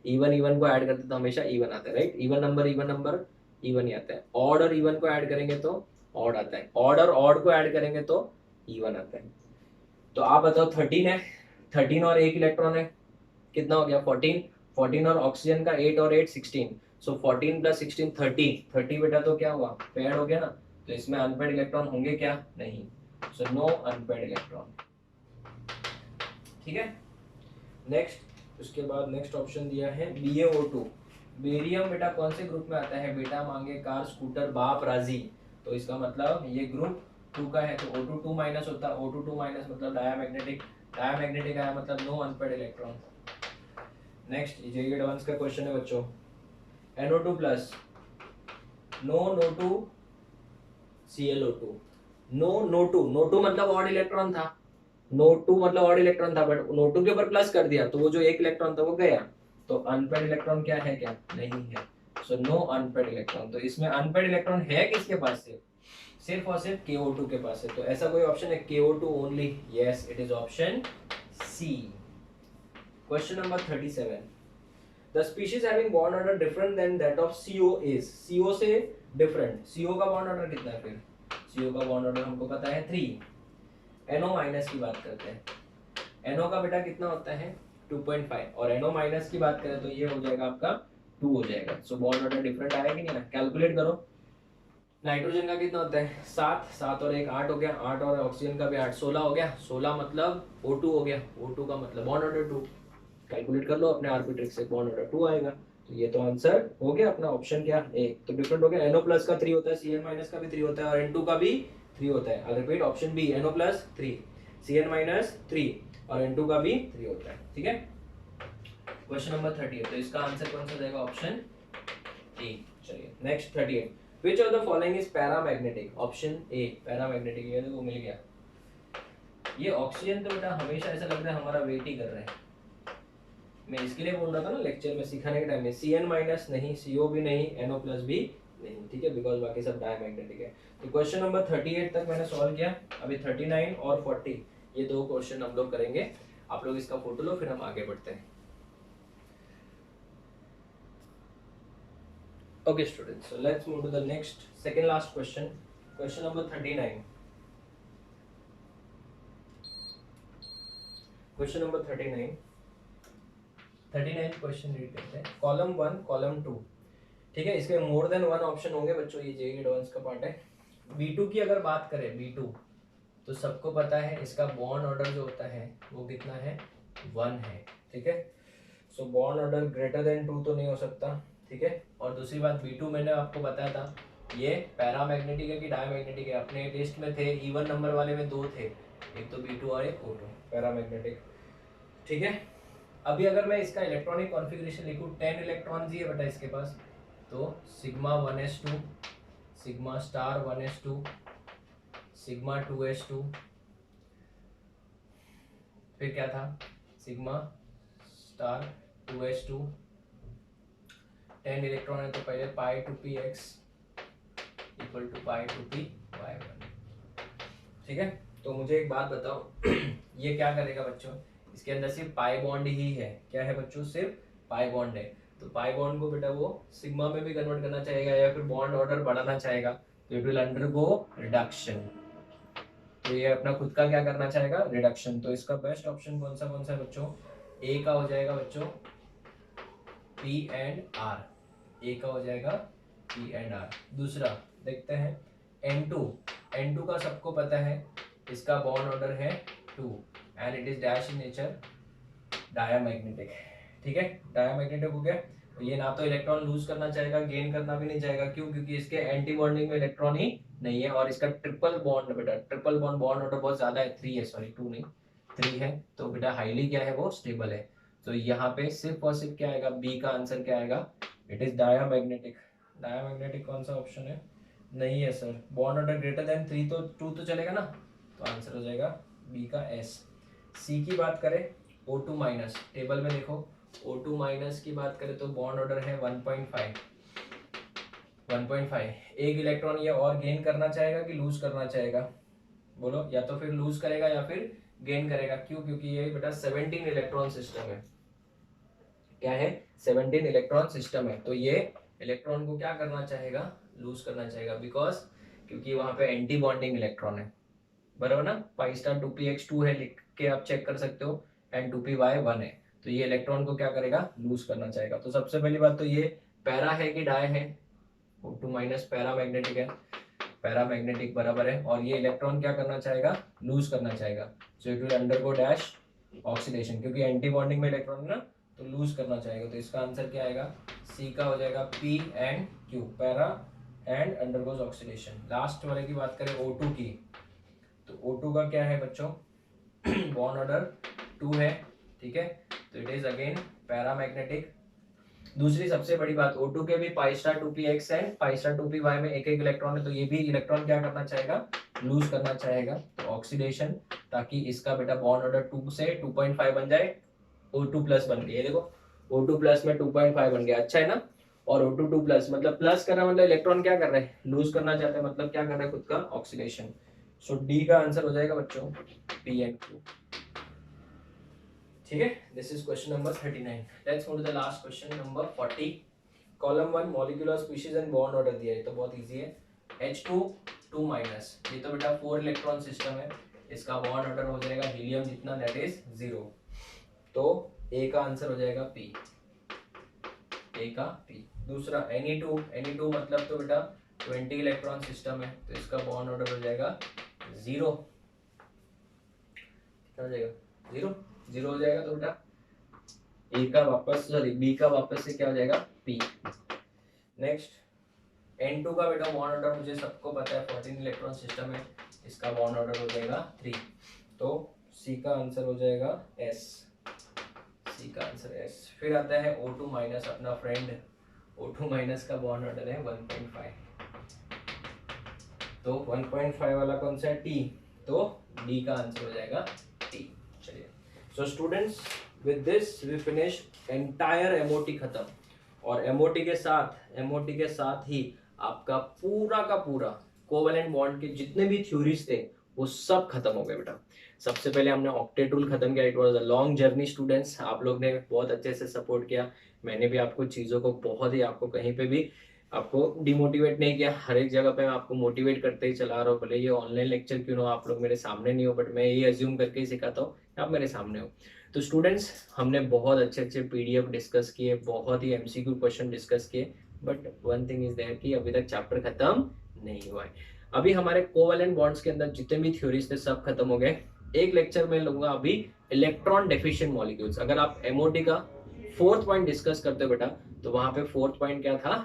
इवन को ऐड करते तो हमेशा इवन आता है, right. Even number even he आता है। ऑड और इवन को ऐड करेंगे तो ऑड आता है, ऑड और ऑड को ऐड करेंगे तो इवन आता है। तो आप बताओ 13 है, 13 और 1 इलेक्ट्रॉन है, कितना हो गया 14, 14 और ऑक्सीजन का 8 और 8 16, सो 14 प्लस 16 30, 30 बेटा तो क्या हुआ पेड हो गया ना, तो इसमें अनपेड इलेक्ट्रॉन होंगे क्या, नहीं, सो नो अनपेड इलेक्ट्रॉन। ठीक है, नेक्स्ट उसके बाद नेक्स्ट ऑप्शन दिया है BaO2, बेरियम बेटा कौन से ग्रुप में आता है, बेटा मांगे कार स्कूटर बाप राजी, तो इसका मतलब ये ग्रुप 2 का है, तो O2 2 माइनस होता है, O2 2 माइनस मतलब डायामैग्नेटिक, डायामैग्नेटिक आया मतलब no unpaired electron. Next JEE advance का क्वेश्चन है बच्चों, NO2 plus no NO2 ClO2, no 2 मतलब ऑड इलेक्ट्रॉन था, नो 2 मतलब ऑड इलेक्ट्रॉन था, बट नो 2 के ऊपर प्लस कर दिया तो वो जो एक इलेक्ट्रॉन था वो गया, तो अनपेड इलेक्ट्रॉन क्या है, क्या नहीं है, सो नो अनपेड इलेक्ट्रॉन। तो इसमें अनपेड इलेक्ट्रॉन है किसके पास से, सिर्फ और सिर्फ KO2 के पास है, तो ऐसा कोई ऑप्शन है KO2 only, yes it is option C. Question number 37, the species having bond order different than that of CO is, CO से डिफरेंट, CO का बॉन्ड ऑर्डर कितना है, फिर CO का बॉन्ड ऑर्डर हमको पता है 3, NO माइनस की बात करते हैं, NO का बेटा कितना होता है 2.5, और NO माइनस की बात करें तो ये हो जाएगा आपका 2 हो जाएगा, सो बॉन्ड ऑर्डर डिफरेंट आया कि नहीं आया, कैलकुलेट करो। नाइट्रोजन का कितना होता है 7, 7 और 1 8 हो गया, 8 और ऑक्सीजन का भी 8 16 हो गया, 16 मतलब O2 हो गया, O2 का मतलब बॉन्ड ऑर्डर 2, कैलकुलेट कर लो अपने आरपी ट्रिक से, बॉन्ड ऑर्डर 2 आएगा, तो ये तो आंसर हो गया अपना ऑप्शन क्या एक, तो डिफरेंट हो गया, NO प्लस का 3 होता है, Cn माइनस का भी 3 होता है, और N2 का भी 3 होता है, I repeat option B NO plus 3, Cn minus 3 और N2 का भी 3 होता है। ठीक है, क्वेश्चन नंबर 38, तो इसका आंसर कौन सा जाएगा, ऑप्शन ए। चलिए next 38, which of the following is paramagnetic, option A paramagnetic, ये देखो मिल गया, ये ऑक्सीजन तो बेटा हमेशा ऐसा लगता है हमारा वेट ही कर रहा है, मैं इसके लिए बोल रहा था ना लेक्चर में सिखाने के टाइम में, Cn माइनस नहीं, CO भी नहीं, NO प्लस भी नहीं, ठीक है, बिकॉज बाकी सब डायमैग्नेटिक है। तो क्वेश्चन नंबर 38 तक मैंने सॉल्व किया, अभी 39 और 40 ये दो क्वेश्चन हम लोग करेंगे, आप लोग इसका फोटो लो फिर हम आगे बढ़ते हैं। Okay students, so let's move to the next second last question, question number 39, question number 39, 39 question read करते हैं, कॉलम 1 कॉलम 2, ठीक है, इसके मोर देन 1 ऑप्शन होंगे बच्चों, ये जेईई एडवांस का पार्ट है। B2 की अगर बात करें, B2 तो सबको पता है इसका बॉन्ड ऑर्डर जो होता है वो कितना है 1 है, ठीक है, सो बॉन्ड ऑर्डर ग्रेटर देन 2 तो नहीं हो सकता, ठीक है, और दूसरी बात B2 मैंने आपको बताया था ये पैरामैग्नेटिक है कि डायमैग्नेटिक है, अपने टेस्ट में थे इवन नंबर वाले में 2 थे, एक तो B2 और एक O2 पैरामैग्नेटिक, ठीक है। अभी अगर मैं इसका इलेक्ट्रॉनिक कॉन्फ़िगरेशन लिखूं 10 इलेक्ट्रॉन्स ही है बेटा इसके पास, तो sigma 1s2, sigma star 1s2, sigma 2s2, फिर क्या था सिग्मा स्टार 2s2, 10 इलेक्ट्रॉन है तो पहले pi two p x equal to pi two p y 1, ठीक है। तो मुझे एक बात बताओ ये क्या करेगा बच्चों, इसके अंदर सिर्फ पाई बॉन्ड ही है, क्या है बच्चों सिर्फ पाई बॉन्ड है, तो पाई बॉन्ड को बेटा वो सिग्मा में भी कन्वर्ट करना चाहेगा या फिर बॉन्ड ऑर्डर बढ़ाना चाहेगा, तो इट विल अंडरगो रिडक्शन, तो ये अपना खुद का क्या करना चाहेगा रिडक्शन, तो इसका बेस्ट ऑप्शन कौन सा है बच्चों, ए का हो जाएगा बच्चों P एंड R, ए का हो जाएगा P एंड R। दूसरा देखते हैं N2 का सबको पता है इसका बॉन्ड ऑर्डर है 2 and it is dash in nature diamagnetic, ठीक है, डायामैग्नेटिक हो गया, तो ये ना तो इलेक्ट्रॉन लूज करना चाहेगा गेन करना भी नहीं चाहेगा, क्यों, क्योंकि इसके एंटी बॉन्डिंग में इलेक्ट्रॉन ही नहीं है, और इसका ट्रिपल बॉन्ड बेटा ट्रिपल बॉन्ड ऑर्डर बहुत ज्यादा है, 3 है, सॉरी 2 नहीं 3 है, तो बेटा हाईली क्या है वो स्टेबल है, तो यहाँ पे सिर्फ और सिर्फ क्या आएगा, बी का आंसर क्या आएगा, इट इज डायामैग्नेटिक। डायामैग्नेटिक कौन सा ऑप्शन है, नहीं है sir, bond order greater than 3 तो 2 तो चलेगा ना, तो आंसर हो जाएगा बी का एस। सी की बात करें O2 माइनस, टेबल में देखो O2 माइनस की बात करें तो बॉन्ड ऑर्डर है 1.5, एक इलेक्ट्रॉन ये और गेन करना चाहेगा कि लूज करना चाहेगा, बोलो, या तो फिर लूज करेगा या फिर गेन करेगा, क्यों, क्योंकि ये बेटा 17 इलेक्ट्रॉन सिस्टम है, क्या है 17 इलेक्ट्रॉन सिस्टम है, तो ये इलेक्ट्रॉन को क्या करना चाहेगा लूज करना चाहेगा, बिकॉज क्योंकि वहां पे एंटी बॉन्डिंग इलेक्ट्रॉन है, बराबर ना, पाई स्टार 2px2 है लिख के आप चेक कर सकते हो, एंड 2py 1 है, तो तो ये इलेक्ट्रॉन को क्या करेगा, लूज करना चाहेगा। तो सबसे पहली बात तो ये पैरा है कि डाई है, O2 माइनस पैरामैग्नेटिक है, पैरामैग्नेटिक बराबर है, और ये इलेक्ट्रॉन क्या करना चाहेगा, लूज करना चाहेगा। So it will undergo dash oxidation, क्योंकि एंटी बॉन्डिंग में इलेक्ट्रॉन है ना, तो लूज करना चाहेगा। तो इसका आंसर क्या आएगा, सी का हो जाएगा P and Q, para and undergoes oxidation. Last वाले की बात करें O2 की, तो O2 का क्या है बच्चों, बॉन्ड ऑर्डर 2 है, ठीक है, तो इट इज अगेन पैरामैग्नेटिक। दूसरी सबसे बड़ी बात, O2 के भी pi star 2px and pi star 2py में एक एक इलेक्ट्रॉन है, तो ये भी इलेक्ट्रॉन क्या करना चाहेगा, लूज करना चाहेगा, तो ऑक्सीडेशन, ताकि इसका बेटा बॉन्ड ऑर्डर 2 से 2.5 बन जाए, O2 प्लस बन गया। ये देखो O2 प्लस में 2.5 बन गया, अच्छा है ना। और O2 2 प्लस मतलब प्लस कर रहा है, मतलब इलेक्ट्रॉन क्या कर रहे हैं, लूज करना चाहते हैं, मतलब क्या कर रहे हैं, खुद का ऑक्सीडेशन। सो डी का आंसर हो जाएगा बच्चों P एंड Q, ठीक है। This is question number 39। Let's go to the last question number 40। Column 1 molecular species and bond order दिया है, तो बहुत इजी है। H2 2 माइनस, ये तो बेटा 4 इलेक्ट्रॉन सिस्टम है, इसका बॉन्ड ऑर्डर हो जाएगा हीलियम जितना, दैट इज 0। तो A का आंसर हो जाएगा P, A का P। दूसरा Ne2 मतलब तो बेटा 20 इलेक्ट्रॉन सिस्टम है, तो इसका बॉन्ड ऑर्डर हो जाएगा 0, क्या हो जाएगा, 0 हो जाएगा। तो बेटा A का वापस, सॉरी B का वापस से क्या हो जाएगा, P। नेक्स्ट N2 का बेटा बॉन्ड ऑर्डर मुझे सबको पता है, 14 इलेक्ट्रॉन सिस्टम है, इसका बॉन्ड ऑर्डर हो जाएगा 3, तो C का आंसर हो जाएगा S, C का आंसर S। फिर आता है O2 माइनस, अपना फ्रेंड O2 माइनस का बॉन्ड ऑर्डर है 1.5, तो 1.5 वाला कौन सा है, T, तो D का आंसर हो जाएगा T। चलिए, so students with this we finish entire MOT खत्म, और MOT के साथ ही आपका पूरा का पूरा कोवेलेंट बॉन्ड के जितने भी थ्योरीज थे वो सब खत्म हो गए बेटा। सबसे पहले हमने ऑक्टेट रूल खत्म किया, it was a long journey students, आप लोग ने बहुत अच्छे से सपोर्ट किया, मैंने भी आपको चीज़ों को बहुत ही, आपको कहीं पे भी आपको डिमोटिवेट नहीं किया, हर एक जगह पे मैं आपको मोटिवेट करते ही चला रहा हूँ। भले ये ऑनलाइन लेक्चर क्यों ना हो, आप लोग मेरे सामने नहीं हो, बट मैं ये अज्यूम करके ही सिखाता हूँ आप मेरे सामने हो। तो स्टूडेंट्स हमने बहुत अच्छे अच्छे PDF डिस्कस किए, बहुत ही MCQ क्वेश्चन डिस्कस किए, but one thing is there कि अभी तक चैप्टर खत्म नहीं हुआ है। अभी हमारे कोवेलेंट बॉन्ड्स के अंदर जितने भी थ्योरीज थे सब खत्म हो गए। एक लेक्चर में लूंगा अभी इलेक्ट्रॉन डेफिशिएंट मॉलिक्यूल्स। अगर आप MOT का 4th पॉइंट डिस्कस करते हो बेटा, तो वहां पे 4th पॉइंट क्या था,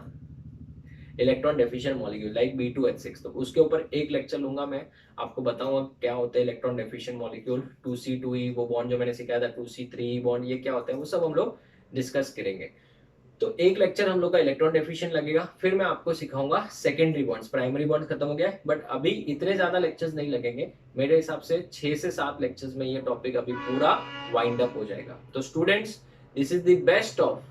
electron deficient molecule like B2H6, तो उसके ऊपर एक लेक्चर लूंगा मैं, आपको बताऊंगा क्या होता है इलेक्ट्रॉन डेफिशिएंट मॉलिक्यूल, 2C2E वो बॉन्ड जो मैंने सिखाया था, 2C3E बॉन्ड ये क्या होता है, वो सब हम लोग डिस्कस करेंगे। तो एक लेक्चर हम लोग का इलेक्ट्रॉन डेफिशिएंट लगेगा, फिर मैं आपको सिखाऊंगा सेकेंडरी बॉन्ड्स, प्राइमरी बॉन्ड खत्म हो गया है, बट अभी इतने ज्यादा लेक्चर्स नहीं लगेंगे, मेरे हिसाब से 6 से 7 लेक्चर्स में ये टॉपिक अभी पूरा वाइंड अप हो जाएगा। तो students this is the best of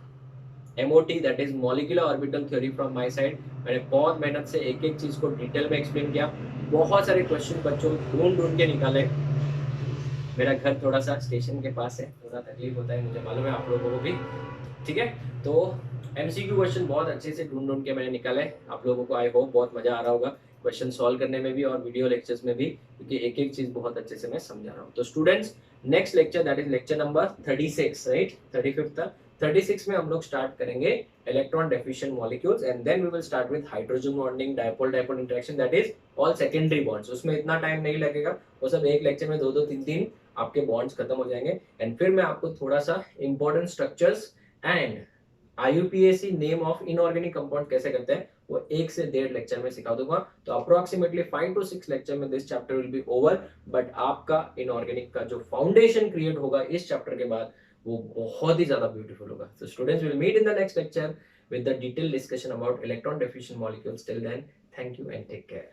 MOT, that is molecular orbital theory from my side. मैंने बहुत मेहनत से एक एक चीज को डिटेल में एक्सप्लेन किया, बहुत सारे क्वेश्चन बच्चों ढूंढ के निकाले। मेरा घर थोड़ा सा स्टेशन के पास है, थोड़ा तकलीफ होता है, मुझे मालूम है आप लोगों को भी, ठीक है। तो MCQ क्वेश्चन बहुत अच्छे से ढूंढ के मैंने निकाले, आप लोगों को आई होप बहुत मजा आ रहा होगा क्वेश्चन सॉल्व करने में भी और वीडियो लेक्चर्स में भी, क्योंकि एक एक चीज बहुत अच्छे से मैं समझा रहा हूँ। तो students next lecture that is lecture number 36, right, 35 था, 36 में हम लोग स्टार्ट करेंगे electron deficient molecules, and then we will start with hydrogen bonding, dipole dipole interaction, that is all secondary bonds. उसमें इतना टाइम नहीं लगेगा, वो सब एक लेक्चर में 2-2 3-3 आपके बॉन्ड्स खत्म हो जाएंगे। एंड फिर मैं आपको थोड़ा सा important structures and IUPAC name of inorganic compound कैसे करते हैं वो 1 से 1.5 लेक्चर में सिखा दूंगा। तो अप्रोक्सीमेटली 5 to 6 लेक्चर में this chapter will be over, but आपका इनऑर्गेनिक का जो फाउंडेशन क्रिएट होगा इस चैप्टर के बाद वो बहुत ही ज्यादा ब्यूटीफुल होगा। So students will meet in the next lecture with the detailed discussion about electron deficient molecules. Till then, thank you and take care.